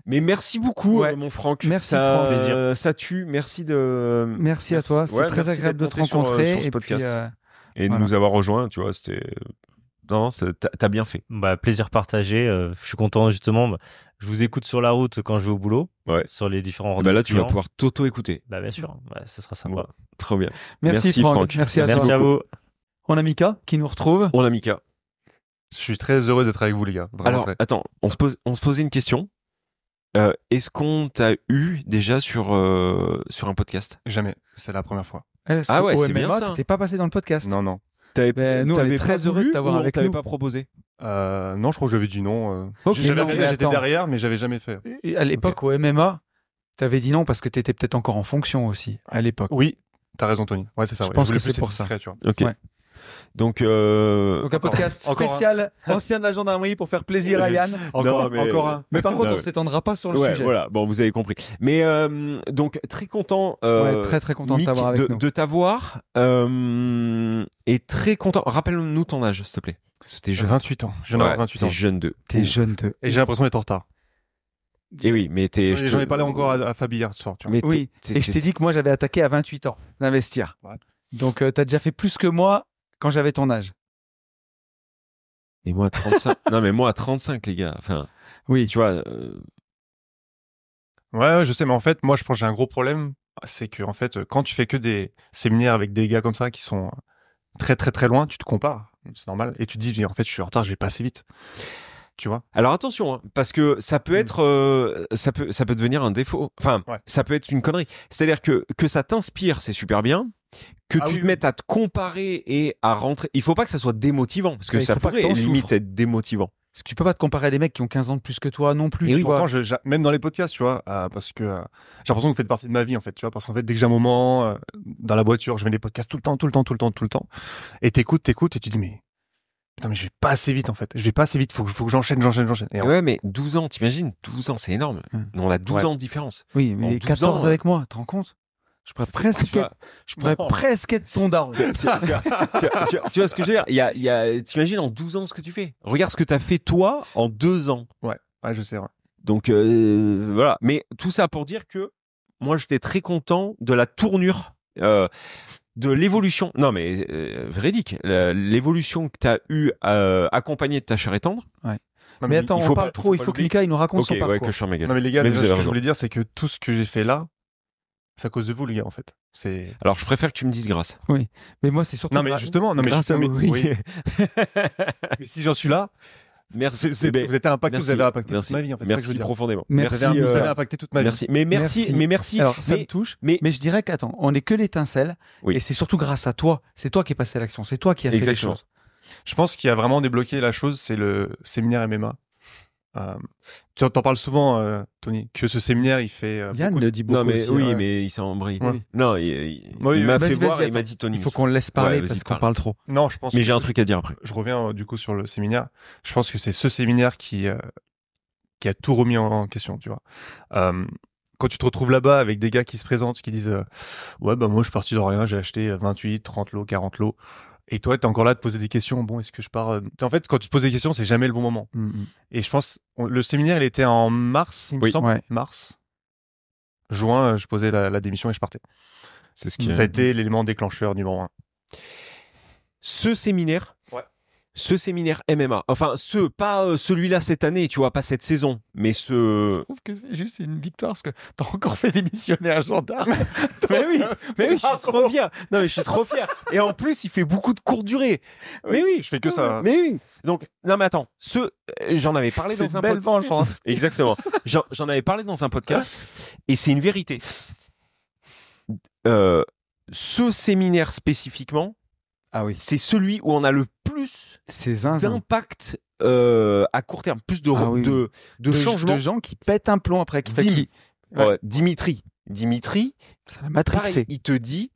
Mais merci beaucoup, Ouais. mon Franck. Merci, ça, Franck. Plaisir. ça tue. Merci de. Merci à toi. C'est Ouais, très merci agréable de d'être te monté rencontrer. sur ce et podcast. puis, Et de Voilà. nous avoir rejoints, tu vois, c'était. Non, t'as bien fait. Bah, plaisir partagé. Je suis content, justement. Je vous écoute sur la route quand je vais au boulot. Ouais. Sur les différents Bah rendez-vous. là, tu vas clients. pouvoir t'auto-écouter. Bah, bien sûr. Bah, ce sera sympa. Bon, trop bien. merci, Merci, Franck. Franck. Merci à Merci toi. à vous. On a Mika qui nous retrouve. On a Mika. Je suis très heureux d'être avec vous, les gars. Vraiment Alors, très. attends, on se posait une question. Est-ce qu'on t'a eu déjà sur un podcast? Jamais. C'est la première fois. Ah ouais, au c'est bien MMA, ça. t'étais pas passé dans le podcast. Non, non. Ben, nous, on est très heureux de t'avoir avec t'avais nous. pas proposé. Non, je crois que j'avais dit non. Ok, J'avais non, regardé, mais j'étais attends. derrière, mais j'avais jamais fait. Et à l'époque, au MMA, t'avais dit non parce que t'étais peut-être encore en fonction aussi, à l'époque. Oui, t'as raison, Tony. Ouais, c'est ça. Je ouais. pense voulais que c'est plus pour être ça. discret, tu vois. Ok. Ouais. Donc, Donc un Encore podcast un. Encore un. spécial ancien de la gendarmerie pour faire plaisir à Yann. Encore, Non, mais- encore un. Mais par contre, Non, on ouais. s'étendra pas sur le ouais, sujet. voilà. Bon, vous avez compris. Mais donc très content. Ouais, très très content de Mick, t'avoir avec nous. de t'avoir. Et très content. Rappelle-nous ton âge, s'il te plaît. C'était J'ai jeune. 28 ans. Je viens d'avoir 28 T'es ans. jeune de. T'es jeune de. Et j'ai l'impression d'être en retard. Et oui, mais t'es. J'en ai parlé encore à Fabi hier soir, tu vois. Mais Oui. Et je t'ai dit que moi j'avais attaqué à 28 ans d'investir. Ouais. Donc t'as déjà fait plus que moi quand j'avais ton âge. Et moi à 35. Non, mais moi à 35, les gars. Enfin, Oui. tu vois. Ouais, je sais, mais en fait, moi, je pense que j'ai un gros problème. C'est que, en fait, quand tu fais que des séminaires avec des gars comme ça qui sont très, très, très loin, tu te compares. C'est normal. Et tu te dis, en fait, je suis en retard, je vais pas assez vite. Tu vois? Alors attention, hein, parce que ça peut être, ça peut devenir un défaut. Enfin, Ouais. ça peut être une connerie. C'est-à-dire que ça t'inspire, c'est super bien. Que Ah tu oui, te oui. mettes à te comparer et à rentrer. Il faut pas que ça soit démotivant, parce que Mais il ça faut pas pourrait que t'en limite souffres. être démotivant. Parce que tu peux pas te comparer à des mecs qui ont 15 ans de plus que toi non plus. Et tu oui, vois. Pourtant, même dans les podcasts, tu vois, parce que j'ai l'impression que vous faites partie de ma vie, en fait, tu vois, parce qu'en fait, dès que j'ai un moment dans la voiture, je mets des podcasts tout le temps, et t'écoutes, et tu dis, mais putain, mais je vais pas assez vite, en fait. Je vais pas assez vite, faut que j'enchaîne. Et en Ouais, mais 12 ans, t'imagines 12 ans, c'est énorme. Ouais. On a 12 Ouais. ans de différence. Oui, En mais 12 14 ans, avec moi, tu te rends compte? Je pourrais presque être ton daron. tu vois ce que je veux dire? T'imagines en 12 ans ce que tu fais. Regarde ce que t'as fait toi en 2 ans. Ouais, je sais, ouais. Donc voilà. Mais tout ça pour dire que moi j'étais très content de la tournure, de l'évolution. Non mais véridique, l'évolution que t'as eu accompagnée de ta chair et tendre. Non, Mais attends, il on faut parle pas- trop, il pas faut que l'oublier. Mika il nous raconte Ok, son ouais, parcours. que je ferme ma gueule. Non, mais les gars, Mais déjà, vous avez ce que je raison. voulais dire, c'est que tout ce que j'ai fait là, c'est à cause de vous, les gars, en fait. C'est. Alors je préfère que tu me dises grâce. Mais moi c'est surtout Non, mais justement, Grâce à vous, oui. oui. Mais si j'en suis là, Merci. vous êtes impacté, Merci. vous avez impacté Merci. toute ma vie, en fait. C'est ça que je Merci veux dire. profondément. Merci, Vous Merci. avez impacté toute ma vie. Merci. Mais merci. Mais merci. Alors ça mais, me touche. mais- Mais je dirais qu'attends, on n'est que l'étincelle. Oui. Et c'est surtout grâce à toi. C'est toi qui es passé à l'action. C'est toi qui as fait les Exactement. choses. Je pense qu'il a vraiment débloqué la chose, c'est le séminaire MMA. Tu t'en parles souvent, Tony, que ce séminaire, il fait. Yann beaucoup de- le dit beaucoup. Non mais aussi, oui, ouais. mais il s'est embrouillé. Ouais. Non, Oui, il m'a vas-y, fait voir vas-y, et il m'a attends. dit Tony. Il faut qu'on le laisse parler Ouais, parce vas-y, qu'on parle. parle trop. Non, je pense. Mais que- j'ai un truc à dire après. Je reviens du coup sur le séminaire. Je pense que c'est ce séminaire qui a tout remis en question, tu vois. Quand tu te retrouves là-bas avec des gars qui se présentent, qui disent ouais, bah moi je suis parti de rien, j'ai acheté 28, 30 lots, 40 lots. Et toi, t'es encore là de poser des questions. Bon, est-ce que je pars En fait, quand tu te poses des questions, c'est jamais le bon moment. Et je pense, le séminaire, il était en mars, il me Oui. semble. Ouais. Mars. Juin, je posais la démission et je partais. C'est ce qui Ça a été l'élément déclencheur numéro 1. Ce séminaire. Ouais. Ce séminaire MMA. Enfin, pas celui-là cette année, tu vois, pas cette saison, mais ce. Je trouve que c'est juste une victoire parce que t'as encore fait démissionner un gendarme. Mais oui, mais oui, je suis trop fier. Non, mais je suis trop fier. Et en plus, il fait beaucoup de courte durée. Mais oui, Je fais que ça. Mais oui. Donc, non, mais attends, j'en avais parlé C'est dans une un belle podcast. vengeance. Exactement. J'en avais parlé dans un podcast et c'est une vérité. Ce séminaire spécifiquement, Ah oui. c'est celui où on a le plus C'est zinzin. d'impact à court terme, plus de, Ah oui, de changements. De gens qui pètent un plomb après. Qui, Dim- qui... Ouais, Dimitri, Ça l'a matrixé. pareil, il te dit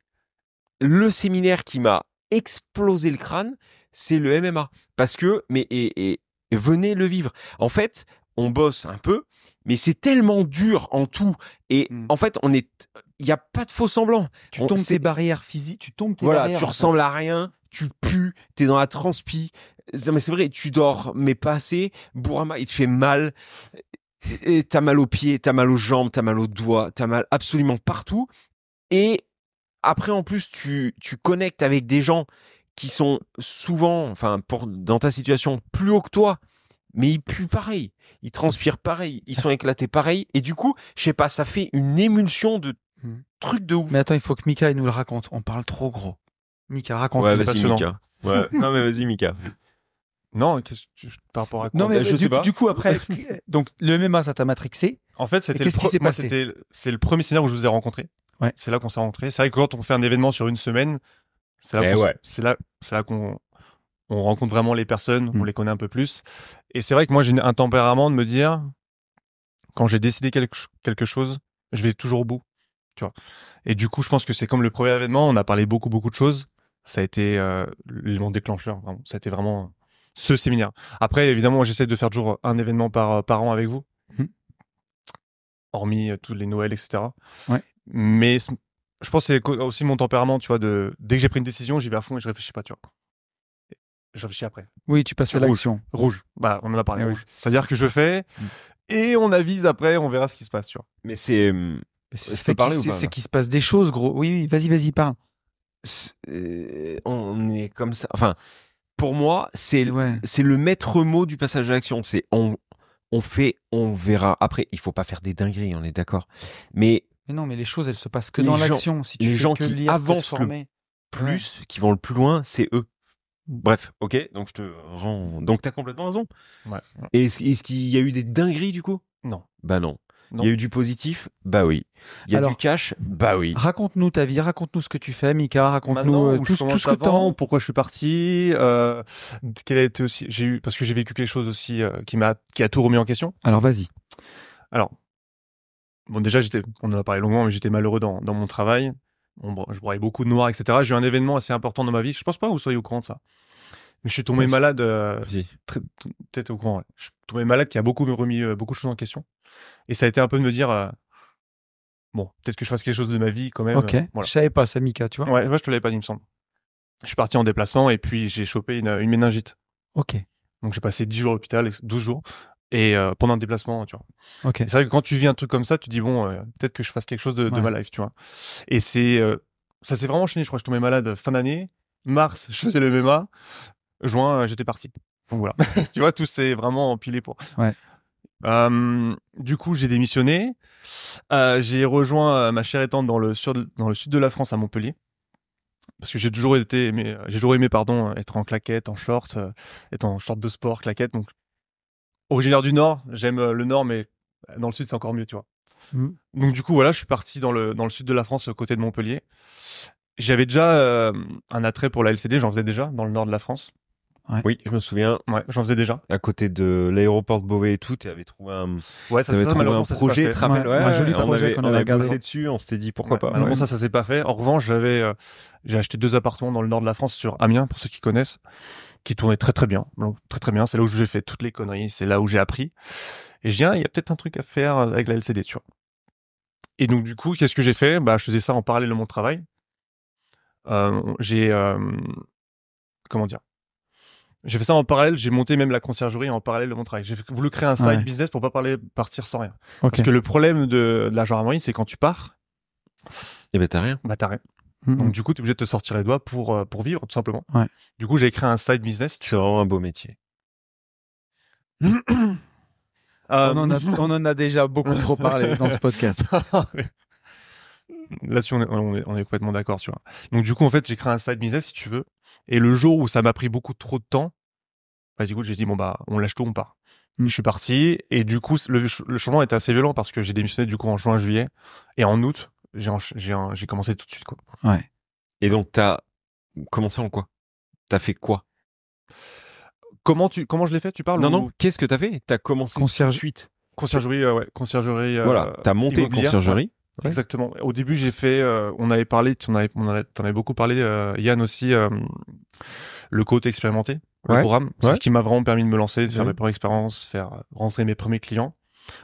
le séminaire qui m'a explosé le crâne, c'est le MMA. Parce que, et venez le vivre. En fait, on bosse un peu, mais c'est tellement dur en tout. Et Mm. en fait, il n'y a pas de faux semblant. Tu On- tombes c'est- tes barrières physiques, tu tombes tes Voilà, barrières. tu ressembles à rien, tu pues, t'es dans la transpi. Mais c'est vrai, tu dors, mais pas assez. Bourama, il te fait mal. et t'as mal aux pieds, t'as mal aux jambes, t'as mal aux doigts, t'as mal absolument partout. Et après, en plus, tu connectes avec des gens qui sont souvent, enfin, dans ta situation, plus haut que toi, mais ils puent pareil, ils transpirent pareil, ils sont éclatés pareil. Et du coup, je sais pas, ça fait une émulsion de trucs de ouf. Mais attends, il faut que Mika il nous le raconte. On parle trop gros. Mika, raconte. Ouais, c'est vas-y, passionnant. Mika. Ouais. Non, mais vas-y, Mika. Non, par rapport à quoi? Non, mais je sais pas. du coup, après, donc, le MMA, ça t'a matrixé. En fait, c'était qu'est-ce qui s'est passé c'est le premier séminaire où je vous ai rencontré. Ouais. C'est là qu'on s'est rencontrés. C'est vrai que quand on fait un événement sur une semaine, c'est là, c'est là qu'on rencontre vraiment les personnes, on les connaît un peu plus. Et c'est vrai que moi, j'ai un tempérament de me dire, quand j'ai décidé quelque chose, je vais toujours au bout, tu vois. Et du coup, je pense que c'est comme le premier événement, on a parlé beaucoup de choses. Ça a été l'élément déclencheur, vraiment. Ça a été vraiment ce séminaire. Après, évidemment, j'essaie de faire toujours un événement par an avec vous. Hormis tous les Noëls, etc. Ouais. Mais je pense que c'est aussi mon tempérament, tu vois, dès que j'ai pris une décision, j'y vais à fond et je réfléchis pas, tu vois. Je réfléchis après. Oui, tu passes à l'action. Rouge. Bah, on en a parlé. Oui. Rouge. C'est-à-dire que je fais et on avise après, on verra ce qui se passe, tu vois. Mais c'est. C'est qu'il se passe des choses, gros. Oui, vas-y, parle. On est comme ça. Enfin, pour moi, c'est le maître mot du passage à l'action. C'est on fait, on verra. Après, il faut pas faire des dingueries, on est d'accord. Mais non, mais les choses, elles se passent que dans l'action. Si tu les fais gens que qui lire, avancent te former. qui vont le plus loin, c'est eux. Bref, ok. Donc je te rends. Donc t'as complètement raison. Ouais. Et est-ce qu'il y a eu des dingueries du coup? Non. Bah non. Non. Il y a eu du positif? Bah oui. Il y a du cash? Bah oui. Raconte-nous ta vie, raconte-nous ce que tu fais, Mika, Maintenant, raconte-nous tout ce que t'as. Pourquoi je suis parti, quel a été aussi, parce que j'ai vécu quelque chose aussi qui a tout remis en question. Alors vas-y. Alors, bon déjà on en a parlé longuement, mais j'étais malheureux dans mon travail. Je broyais beaucoup de noir, etc. J'ai eu un événement assez important dans ma vie. Je pense pas que vous soyez au courant de ça. Mais je suis tombé malade. Peut-être au courant. Ouais. Je suis tombé malade qui a remis beaucoup de choses en question. Et ça a été un peu de me dire, bon, peut-être que je fasse quelque chose de ma vie quand même. Ok. Voilà. Je savais pas ça, Mika, tu vois. Ouais, je te l'avais pas dit, il me semble. Je suis parti en déplacement et puis j'ai chopé une méningite. Ok. Donc j'ai passé 10 jours à l'hôpital, 12 jours. Et pendant un déplacement, tu vois. Ok. C'est vrai que quand tu vis un truc comme ça, tu dis bon, peut-être que je fasse quelque chose de ma life, tu vois. Et ça s'est vraiment enchaîné. Je crois que je tombais malade fin d'année. Mars, je faisais le MMA. Juin, j'étais parti. Donc voilà. Tu vois, tout s'est vraiment empilé pour. Ouais. Du coup, j'ai démissionné. J'ai rejoint ma chère et tante dans le sud de la France, à Montpellier. Parce que j'ai toujours aimé, être en claquette, en short, être en short de sport, claquette. Donc, originaire du Nord, j'aime le Nord, mais dans le Sud, c'est encore mieux, tu vois. Donc, du coup, voilà, je suis parti dans le sud de la France, côté de Montpellier. J'avais déjà un attrait pour la LCD, j'en faisais déjà dans le nord de la France. Ouais. Oui, je me souviens. Ouais, j'en faisais déjà. À côté de l'aéroport de Beauvais et tout, tu avais trouvé un, malheureusement, un projet, tu te rappelles, un joli projet on qu'on avait regardé bossé dessus, on s'était dit pourquoi pas. Malheureusement, ça s'est pas fait. En revanche, j'ai acheté 2 appartements dans le nord de la France, sur Amiens, pour ceux qui connaissent, qui tournaient très très bien. Donc, très très bien. C'est là où j'ai fait toutes les conneries, c'est là où j'ai appris. Et je dis, il y a peut-être un truc à faire avec la LCD, tu vois. Et donc, du coup, qu'est-ce que j'ai fait? Bah, je faisais ça en parallèle de mon travail. Comment dire? J'ai fait ça en parallèle, j'ai monté même la conciergerie en parallèle de mon travail. J'ai voulu créer un side business pour pas partir sans rien. Okay. Parce que le problème de la gendarmerie, c'est quand tu pars, et ben t'as rien. Bah t'as rien. Donc du coup, t'es obligé de te sortir les doigts pour vivre, tout simplement. Ouais. Du coup, j'ai créé un side business. C'est vraiment un beau métier. On en a déjà beaucoup trop parlé dans ce podcast. Là-dessus, on est complètement d'accord, tu vois. Donc, du coup, en fait, j'ai créé un side business, si tu veux. Et le jour où ça m'a pris beaucoup trop de temps, bah, du coup, j'ai dit, bon, bah, on lâche tout, on part. Je suis parti. Et du coup, le changement était assez violent parce que j'ai démissionné, du coup, en juin, juillet. Et en août, j'ai commencé tout de suite, quoi. Ouais. Et donc, t'as commencé en quoi? T'as fait quoi? Comment je l'ai fait, tu parles? Non, qu'est-ce que t'as fait? T'as commencé tout de suite. Conciergerie, ouais. Conciergerie. Voilà, t'as monté une conciergerie. Ouais. Exactement. Au début, j'ai fait, on avait parlé, t'en avais beaucoup parlé, Yann aussi, le coach expérimenté, le programme. C'est ce qui m'a vraiment permis de me lancer, de faire mes premières expériences, faire rentrer mes premiers clients.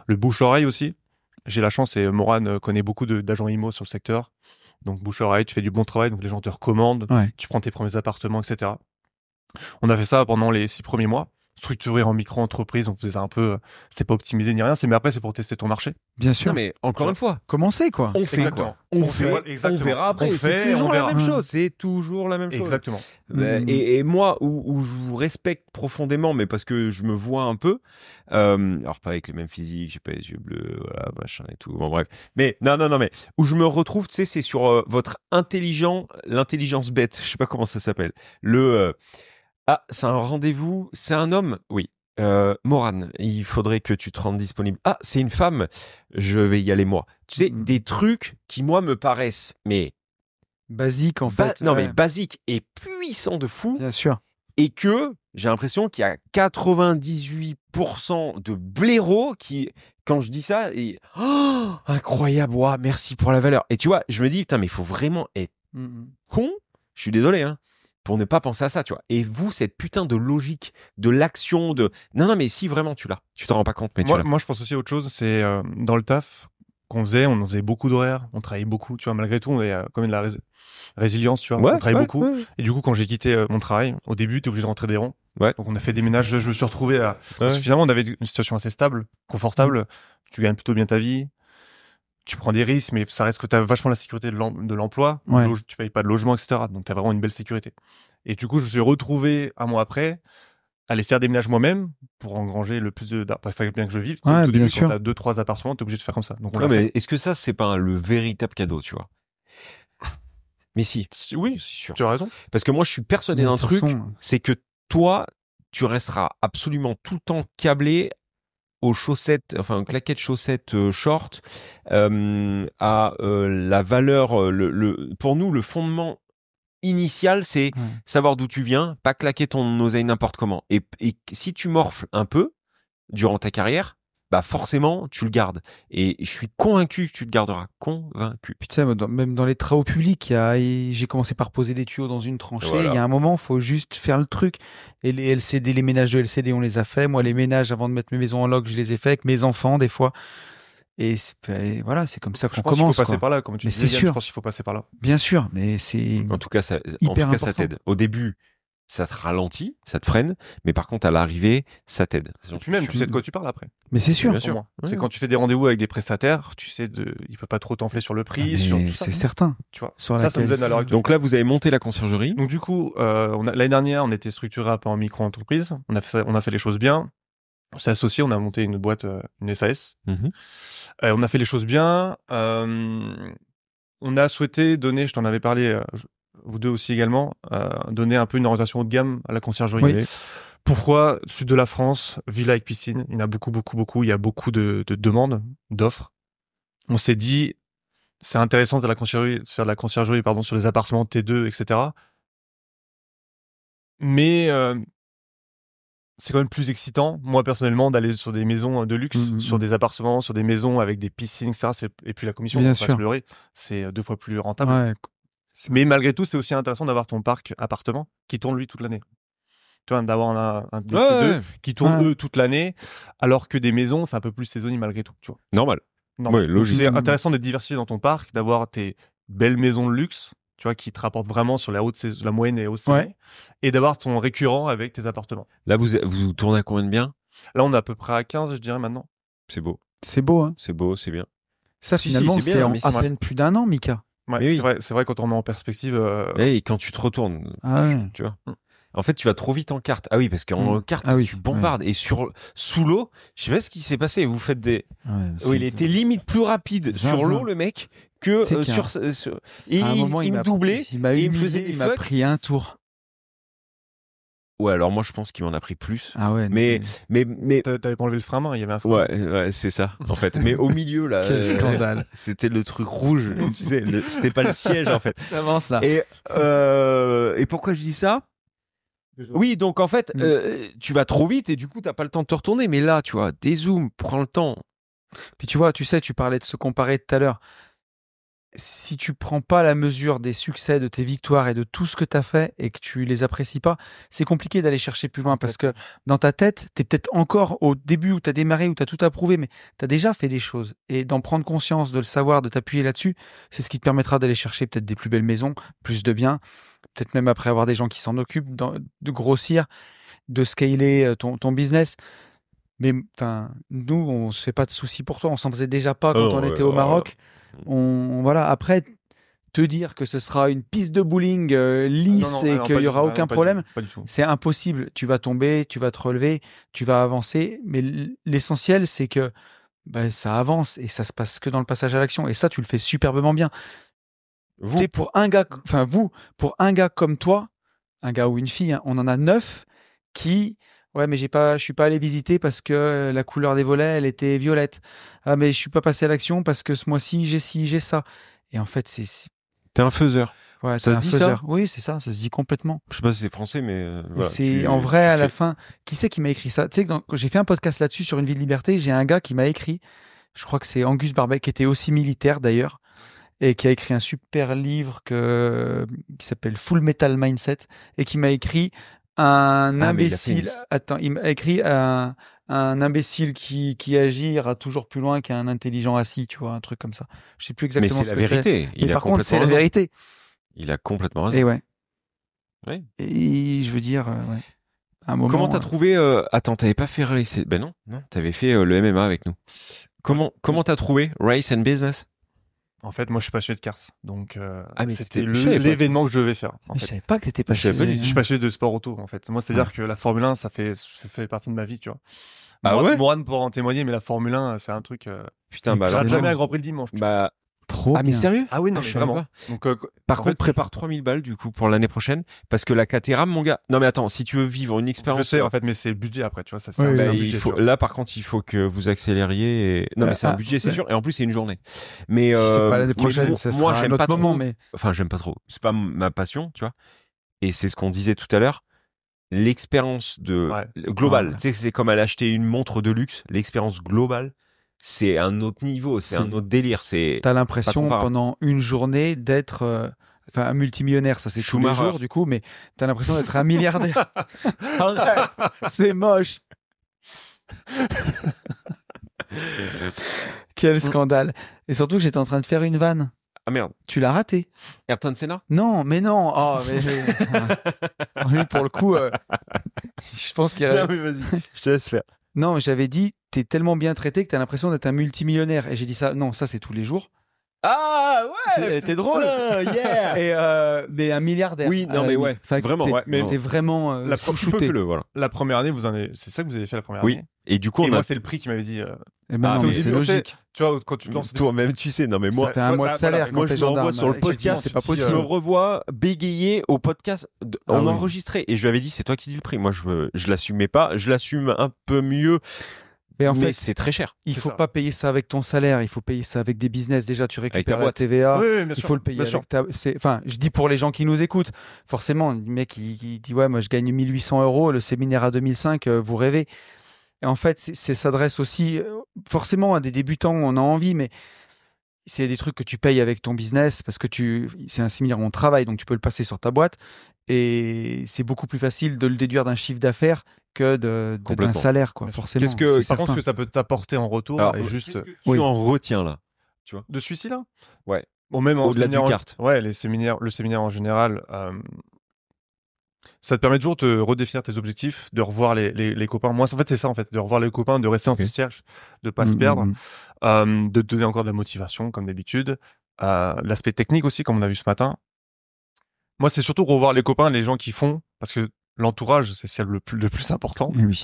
Le bouche-oreille aussi. J'ai la chance et Morane connaît beaucoup d'agents IMO sur le secteur. Donc, bouche-oreille, tu fais du bon travail, donc les gens te recommandent, tu prends tes premiers appartements, etc. On a fait ça pendant les 6 premiers mois. structuré en micro-entreprise, on faisait ça un peu, c'est pas optimisé ni rien, mais après c'est pour tester ton marché. Bien sûr. Non, mais encore une fois, Commencer, quoi. on fait Exactement. quoi On fait, fait, voilà, exactement. on verra après. On C'est fait, toujours on la verra. même chose. C'est toujours la même chose. Exactement. Et moi, où je vous respecte profondément, mais parce que je me vois un peu, alors pas avec les mêmes physiques, j'ai pas les yeux bleus, voilà, machin et tout. Bon bref. Mais non, mais où je me retrouve, tu sais, c'est sur votre l'intelligence bête. Je sais pas comment ça s'appelle. C'est un rendez-vous. C'est un homme. Oui. Morane, il faudrait que tu te rendes disponible. Ah, c'est une femme. Je vais y aller moi. Tu sais, des trucs qui moi me paraissent, mais Basique, en fait. non mais basiques et puissants de fou. Bien sûr. Et que j'ai l'impression qu'il y a 98% de blaireaux qui, quand je dis ça, incroyable, ouah, merci pour la valeur. Et tu vois, je me dis, putain, mais il faut vraiment être con, je suis désolé, hein, pour ne pas penser à ça, tu vois. Et vous, cette putain de logique, de l'action, Non, mais si, vraiment, tu l'as. Tu t'en rends pas compte, mais tu l'as. Moi, je pense aussi à autre chose, c'est dans le taf qu'on faisait, on faisait beaucoup d'horaires, on travaillait beaucoup, tu vois, malgré tout, on avait quand même de la résilience, tu vois, on travaillait beaucoup. Ouais. Et du coup, quand j'ai quitté mon travail, au début, t'es obligé de rentrer des ronds. Ouais. Donc, on a fait des ménages, je me suis retrouvé finalement, on avait une situation assez stable, confortable, tu gagnes plutôt bien ta vie, tu prends des risques, mais ça reste que t'as vachement la sécurité de l'emploi, tu payes pas de logement, etc. Donc, t'as vraiment une belle sécurité. Et du coup, je me suis retrouvé un mois après, aller faire des ménages moi-même pour engranger le plus de d'argent. Il fallait bien que je vive. Ouais, tout bien début, sûr. quand t'as 2-3 appartements, t'es obligé de faire comme ça. Donc, mais est-ce que ça, c'est pas le véritable cadeau, tu vois? Mais si. Oui, c'est sûr. Tu as raison. Parce que moi, je suis persuadé d'un truc, c'est que toi, tu resteras absolument tout le temps câblé aux chaussettes, enfin, aux claquettes chaussettes short, à la valeur, pour nous, le fondement initial, c'est savoir d'où tu viens, pas claquer ton oseille n'importe comment. Et si tu morfles un peu durant ta carrière, bah forcément, tu le gardes. Et je suis convaincu que tu le garderas. Convaincu. Puis tu sais, même dans les travaux publics, j'ai commencé par poser des tuyaux dans une tranchée. Voilà. Il y a un moment, il faut juste faire le truc. Et les LCD, les ménages de LCD, on les a fait. Moi, les ménages, avant de mettre mes maisons en log, je les ai fait avec mes enfants, des fois. Et voilà, c'est comme ça qu'on commence. Je pense qu'il faut passer par là, comme tu disais. C'est sûr. Je pense qu'il faut passer par là. Bien sûr, mais c'est En tout cas, ça t'aide. Au début, ça te ralentit, ça te freine, mais par contre, à l'arrivée, ça t'aide. Et puis même, tu sais de quoi tu parles après. Mais c'est sûr. Bien sûr. C'est quand tu fais des rendez-vous avec des prestataires, tu sais, il peut pas trop t'enfler sur le prix, sur tout ça. C'est certain. Tu vois. Sur Ça nous aide à l'heure actuelle. Donc là, vous avez monté la conciergerie. Donc du coup, l'année dernière, on était structuré un peu en micro-entreprise. On a fait les choses bien. On s'est associé, on a monté une boîte, une SAS. On a fait les choses bien. On a souhaité donner, je t'en avais parlé, vous deux aussi également, donner un peu une orientation haut de gamme à la conciergerie. Oui. Pourquoi sud de la France, villa avec piscine? Il y en a beaucoup. Il y a beaucoup de demandes, d'offres. On s'est dit, c'est intéressant de faire de la conciergerie, sur les appartements T2, etc. Mais c'est quand même plus excitant, moi personnellement, d'aller sur des maisons de luxe, sur des appartements, sur des maisons avec des piscines, etc. Et puis la commission, bien on va sûr. pas se leurrer, c'est 2 fois plus rentable. Ouais. Mais malgré tout, c'est aussi intéressant d'avoir ton parc appartement qui tourne lui toute l'année. Tu vois, d'avoir un des T2 qui tourne eux toute l'année, alors que des maisons, c'est un peu plus saisonnier malgré tout. Tu vois. Normal. Ouais, logique. C'est intéressant d'être diversifié dans ton parc, d'avoir tes belles maisons de luxe, tu vois, qui te rapportent vraiment sur la moyenne et haute saison, et d'avoir ton récurrent avec tes appartements. Là, vous tournez à combien de biens? Là, on est à peu près à 15, je dirais maintenant. C'est beau. C'est beau, hein. C'est beau, c'est bien. Ça, finalement, c'est c'est bien, en mais à c'est peine plus d'un an, Mika. Ouais, c'est vrai quand on met en perspective. Et quand tu te retournes, tu vois. En fait, tu vas trop vite en carte. Ah oui, parce qu'en carte, tu bombardes. Et sous l'eau, je sais pas ce qui s'est passé. Vous faites des. Il était limite plus rapide sur l'eau, le mec, que sur. Et à un moment, il me doublait. Il m'a humilié, il m'a pris un tour. Ouais, alors moi je pense qu'il m'en a pris plus. Ah ouais. Mais t'avais pas enlevé le frein à main, il y avait un frein. Ouais, c'est ça en fait. Mais au milieu là, quel scandale. C'était le truc rouge. Tu sais, c'était pas le siège en fait. Avance là. Et pourquoi je dis ça? Oui, donc en fait, tu vas trop vite et du coup t'as pas le temps de te retourner. Mais là, tu vois, dézoom, prends le temps. Puis tu vois, tu parlais de se comparer tout à l'heure. Si tu prends pas la mesure des succès, de tes victoires et de tout ce que tu as fait et que tu les apprécies pas, c'est compliqué d'aller chercher plus loin parce que dans ta tête, tu es peut-être encore au début où tu as démarré, où tu as tout approuvé, mais tu as déjà fait des choses. Et d'en prendre conscience, de le savoir, de t'appuyer là-dessus, c'est ce qui te permettra d'aller chercher peut-être des plus belles maisons, plus de biens, peut-être même après avoir des gens qui s'en occupent, de grossir, de scaler ton business. Mais enfin, nous, on se fait pas de soucis pour toi. On s'en faisait déjà pas quand on était au Maroc. Voilà. Après, te dire que ce sera une piste de bowling lisse et qu'il y aura aucun problème, Pas du tout. c'est impossible. Tu vas tomber, tu vas te relever, tu vas avancer. Mais l'essentiel, c'est que ça avance et ça se passe que dans le passage à l'action. Et ça, tu le fais superbement bien. Vous, Pour un gars comme toi, un gars ou une fille, hein, on en a 9 qui, ouais, mais je suis pas allé visiter parce que la couleur des volets, elle était violette. Ah, mais je suis pas passé à l'action parce que ce mois-ci, j'ai ci, j'ai ça. Et en fait, t'es un faiseur. ouais, Ça c'est se un dit, faiseur. ça Oui, c'est ça se dit complètement. Je sais pas si c'est français, mais voilà, C'est tu- en vrai, tu à la fais- fin, qui c'est qui m'a écrit ça? Tu sais, quand j'ai fait un podcast là-dessus sur Une vie de liberté, j'ai un gars qui m'a écrit, je crois que c'est Angus Barbet, qui était aussi militaire d'ailleurs, et qui a écrit un super livre qui s'appelle Full Metal Mindset, et qui m'a écrit un mais il a fait imbécile. Attends, il m'a écrit un imbécile qui agit ira toujours plus loin qu'un intelligent assis, tu vois, un truc comme ça. Je sais plus Mais exactement c'est ce la que c'est. vérité. Mais Il a par contre, c'est complètement la raison. vérité. Il a complètement raison. Et ouais. Ouais. Et je veux dire, ouais. À un moment, Comment t'as trouvé Attends, t'avais pas fait Race Ben non, t'avais fait le MMA avec nous. Comment t'as trouvé Race and Business? En fait, moi, je suis passionné de cars. Donc, mais c'était je savais pas. l'événement que je devais faire. En Mais je fait. savais pas que t'étais pas Je savais pas du Je suis passionné de sport auto, en fait. Moi, c'est-à-dire que la Formule 1, ça fait partie de ma vie, tu vois. Ah ouais Moran pourra en témoigner, mais la Formule 1, c'est un truc. Putain, bah Je alors. rate jamais un Grand Prix le dimanche. Bah. trop Ah, mais bien. sérieux? Ah oui, non, Ah, mais je savais vraiment. pas. Donc, Par en contre, fait, prépare 3000 balles du coup pour l'année prochaine parce que la Caterham, mon gars. Non, mais attends, si tu veux vivre une expérience. je sais, en fait, mais c'est le budget après, tu vois. Ça, Oui, c'est Bah, un il budget. faut, tu vois. là, par contre, il faut que vous accélériez. Non, mais c'est un budget, c'est sûr. Et en plus, c'est une journée. Mais Si c'est pas l'année mais prochaine, moi, ça moi, sera j'aime un autre pas moment, trop. mais Enfin, j'aime pas trop. C'est pas ma passion, tu vois. Et c'est ce qu'on disait tout à l'heure. L'expérience Ouais. globale. Ouais. Tu sais, c'est comme aller acheter une montre de luxe. L'expérience globale, c'est un autre niveau, c'est un autre délire. C'est t'as l'impression comparable. pendant une journée d'être un multimillionnaire, ça c'est tous les Schumacher. jours du coup, mais t'as l'impression d'être un milliardaire. Arrête, c'est moche. Quel scandale. Et surtout que j'étais en train de faire une vanne. Ah merde. Tu l'as raté. Ayrton Senna. Non, mais non. Oh, lui, pour le coup, je pense qu'il y a... mais vas-y, je te laisse faire. Non, j'avais dit, t'es tellement bien traité que t'as l'impression d'être un multimillionnaire. Et j'ai dit ça, non, ça c'est tous les jours. Ah ouais. Elle était drôle. Yeah. Et mais un milliardaire. Oui, à non la mais limite. ouais, Enfin, vraiment. t'es- Ouais, mais T'es vraiment La chouchouté. le voilà. La première année, c'est ça que vous avez fait la première Oui. année. Et du coup, Et on moi, a. c'est le prix qui m'avait dit. Eh ben Ah, non, mais mais au c'est début, logique. Tu vois, quand tu te lances. Toi-même, tu sais. Non mais moi, Ça fait un mois de salaire quand moi t'es je me revois gendarme. sur le Et tu te dis, podcast. c'est pas Je possible. me revois bégayer au podcast. Ah On oui. enregistrait et je lui avais dit c'est toi qui dis le prix. Moi je l'assumais pas. Je l'assume un peu mieux. Mais en mais fait, c'est très cher. il c'est faut ça. pas payer ça avec ton salaire. Il faut payer ça avec des business. Déjà, tu ta récupères la boîte. TVA. Oui, oui, bien Il sûr. faut le payer Bien sûr. avec ta. Enfin, je dis pour les gens qui nous écoutent. Forcément, le mec qui dit ouais, moi je gagne 1800 €, le séminaire à 2005, vous rêvez. Et en fait, c'est s'adresse aussi forcément à des débutants. On a envie, mais c'est des trucs que tu payes avec ton business parce que c'est un séminaire où on travaille, donc tu peux le passer sur ta boîte. Et c'est beaucoup plus facile de le déduire d'un chiffre d'affaires que d'un Complètement. salaire, quoi. Forcément. Qu'est-ce que- c'est Par contre, ce certain. que ça peut t'apporter en retour, Alors, est juste. qu'est-ce que oui. tu en retiens là? De celui-ci là. Ouais. Bon, même en Au-delà du séminaire kart. Ouais, le séminaire en général, ça te permet toujours de redéfinir tes objectifs, de revoir les copains. Moi, en fait, c'est ça, en fait, de revoir les copains, de rester en Ok. tout cercle, de pas se perdre, de te donner encore de la motivation, comme d'habitude. L'aspect technique aussi, comme on a vu ce matin. Moi, c'est surtout revoir les copains, les gens qui font, parce que l'entourage, c'est le plus important. Oui.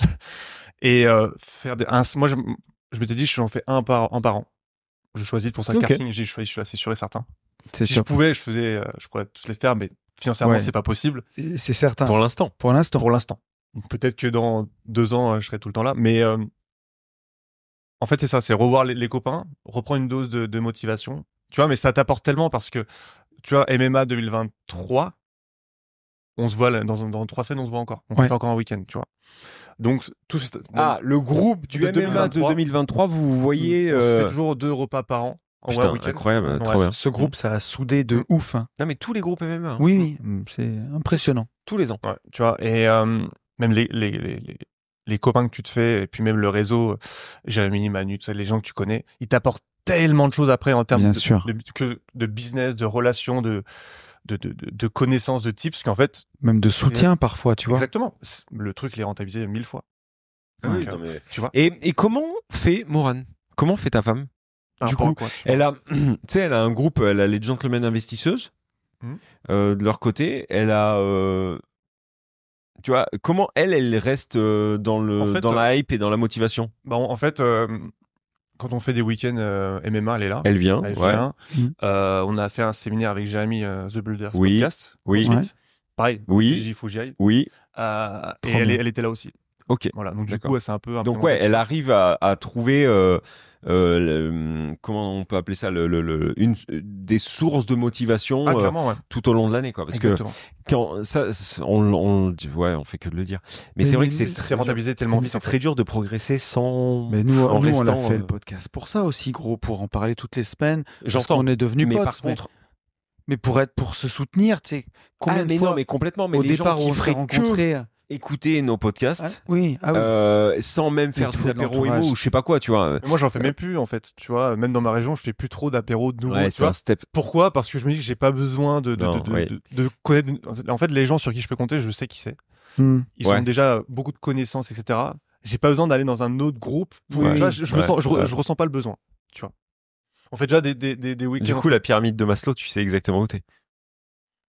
Et faire moi, je m'étais dit, j'en fais un par an. Je choisis pour ça le Ok. karting, je suis assez sûr et certain. C'est Si je top. pouvais, je pourrais tous les faire, mais financièrement, Ouais. c'est pas possible C'est certain. Pour l'instant. Pour l'instant. pour l'instant. Peut-être que dans 2 ans, je serai tout le temps là, mais en fait, c'est ça, c'est revoir les copains, reprendre une dose de motivation. Tu vois, mais ça t'apporte tellement parce que, tu vois, MMA 2023, on se voit là, dans 3 semaines, on se voit encore. On Ouais. fait encore un week-end, tu vois. Donc, tout Ah, le groupe du De MMA de 2023. 2023, vous voyez. on se fait toujours 2 repas par an. En Putain, un week-end. incroyable, Ouais, trop bien. Ce groupe, ça a soudé de ouf. Hein. Non mais tous les groupes MMA. hein. Oui, c'est impressionnant. Tous les ans. Ouais, tu vois, et même les copains que tu te fais, et puis même le réseau, Jérémy, Manu, tu sais, les gens que tu connais, ils t'apportent tellement de choses après en termes Bien sûr. de business, de relations, de de connaissances, de tips, qu'en fait, Même de soutien parfois, tu vois. exactement, le truc l'est rentabilisé 1000 fois. Oui, Donc, non, mais- tu vois. Et comment fait Morane? Comment fait ta femme? Du coup, quoi, elle a, tu sais, elle a un groupe, elle a les Gentlemen Investisseuses. De leur côté, elle a, tu vois, comment elle reste dans En fait, la hype et dans la motivation. En fait, quand on fait des week-ends MMA, elle est là. Elle vient, Elle ouais. vient. Mhm. On a fait un séminaire avec Jérémy The Builders Oui. podcast. Oui. Ensuite, pareil. Oui. Il faut que j'y aille. Oui, Et bien. elle était là aussi. ok. Voilà. Donc du D'accord. coup, ouais, c'est un peu. Donc ouais, elle arrive à trouver, comment on peut appeler ça, des sources de motivation Ah, clairement, ouais. tout au long de l'année, quoi. Parce Exactement. que quand ça, on fait que de le dire. Mais c'est vrai que c'est rentabilisé tellement vite. c'est très dur de progresser sans. Mais nous, en on a restant, fait le podcast pour ça aussi, gros, pour en parler toutes les semaines. Parce J'entends. qu'on est devenus Mais potes. par contre, mais pour se soutenir, tu sais, combien de mais fois non, mais complètement. Mais au les gens départ où qui on s'est feraient que rencontrés. écouter nos podcasts. Oui, ah oui. Sans même faire Il faut des de apéros l'entourage. émo ou je sais pas quoi, tu vois. Mais moi, j'en fais même plus en fait. Tu vois, même dans ma région, je fais plus trop d'apéros de nouveau. Ouais, tu c'est vois. un step. Pourquoi? Parce que je me dis que j'ai pas besoin de ouais. connaître. En fait, les gens sur qui je peux compter, je sais qui c'est. Hmm. Ils Ouais. ont déjà beaucoup de connaissances, etc. J'ai pas besoin d'aller dans un autre groupe. Pour, Oui. tu vois, je Ouais. ressens pas le besoin. Tu vois. On fait déjà des week-ends. Du coup, la pyramide de Maslow, tu sais exactement où t'es.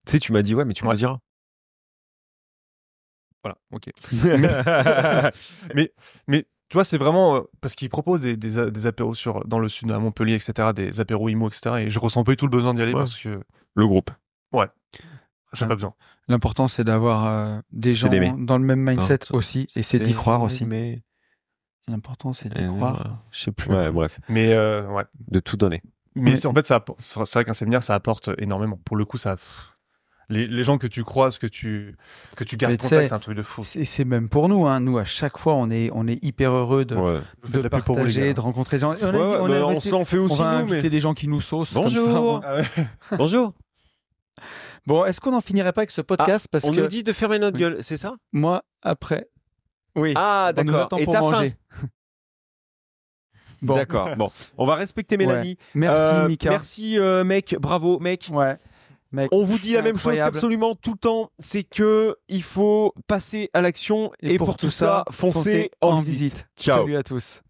Tu sais, tu m'as dit, ouais, mais tu me Ouais. le diras. Voilà, ok. Mais tu vois, c'est vraiment parce qu'ils proposent des apéros dans le sud, à Montpellier, etc., des apéros IMO, etc. Et je ressens pas du tout le besoin d'y aller Ouais. parce que Le groupe. j'ai pas besoin. L'important, c'est d'avoir des gens d'aimer. dans le même mindset Hein, aussi. Et c'est d'y croire aussi. Mais... L'important, c'est d'y croire. Je sais plus. Ouais, bref. Mais ouais. De tout donner. Mais Ouais. en fait, c'est vrai qu'un séminaire, ça apporte énormément. Pour le coup, ça. Les gens que tu croises, que tu gardes Mais tu contact, sais, c'est un truc de fou. C'est même pour nous. Hein. Nous, à chaque fois, on est hyper heureux de Ouais. Je fais de la pub pour vous, les partager, gars. de rencontrer des gens. Et On s'en fait on aussi, va nous, inviter mais. des gens qui nous saucent. comme Bonjour. ça. Ah ouais. Bonjour. Bon, est-ce qu'on n'en finirait pas avec ce podcast parce On que nous dit de fermer notre Oui. gueule, c'est ça? moi, après, oui, Ah, on nous d'accord. attend Et pour t'as faim? manger. Bon. D'accord. Bon, on va respecter Mélanie. Merci, Mika. Merci, mec. Bravo, mec. Ouais. Mec, On vous dit la même chose incroyable. absolument tout le temps, c'est que il faut passer à l'action et pour tout ça, foncez en visite. Ciao. Salut à tous.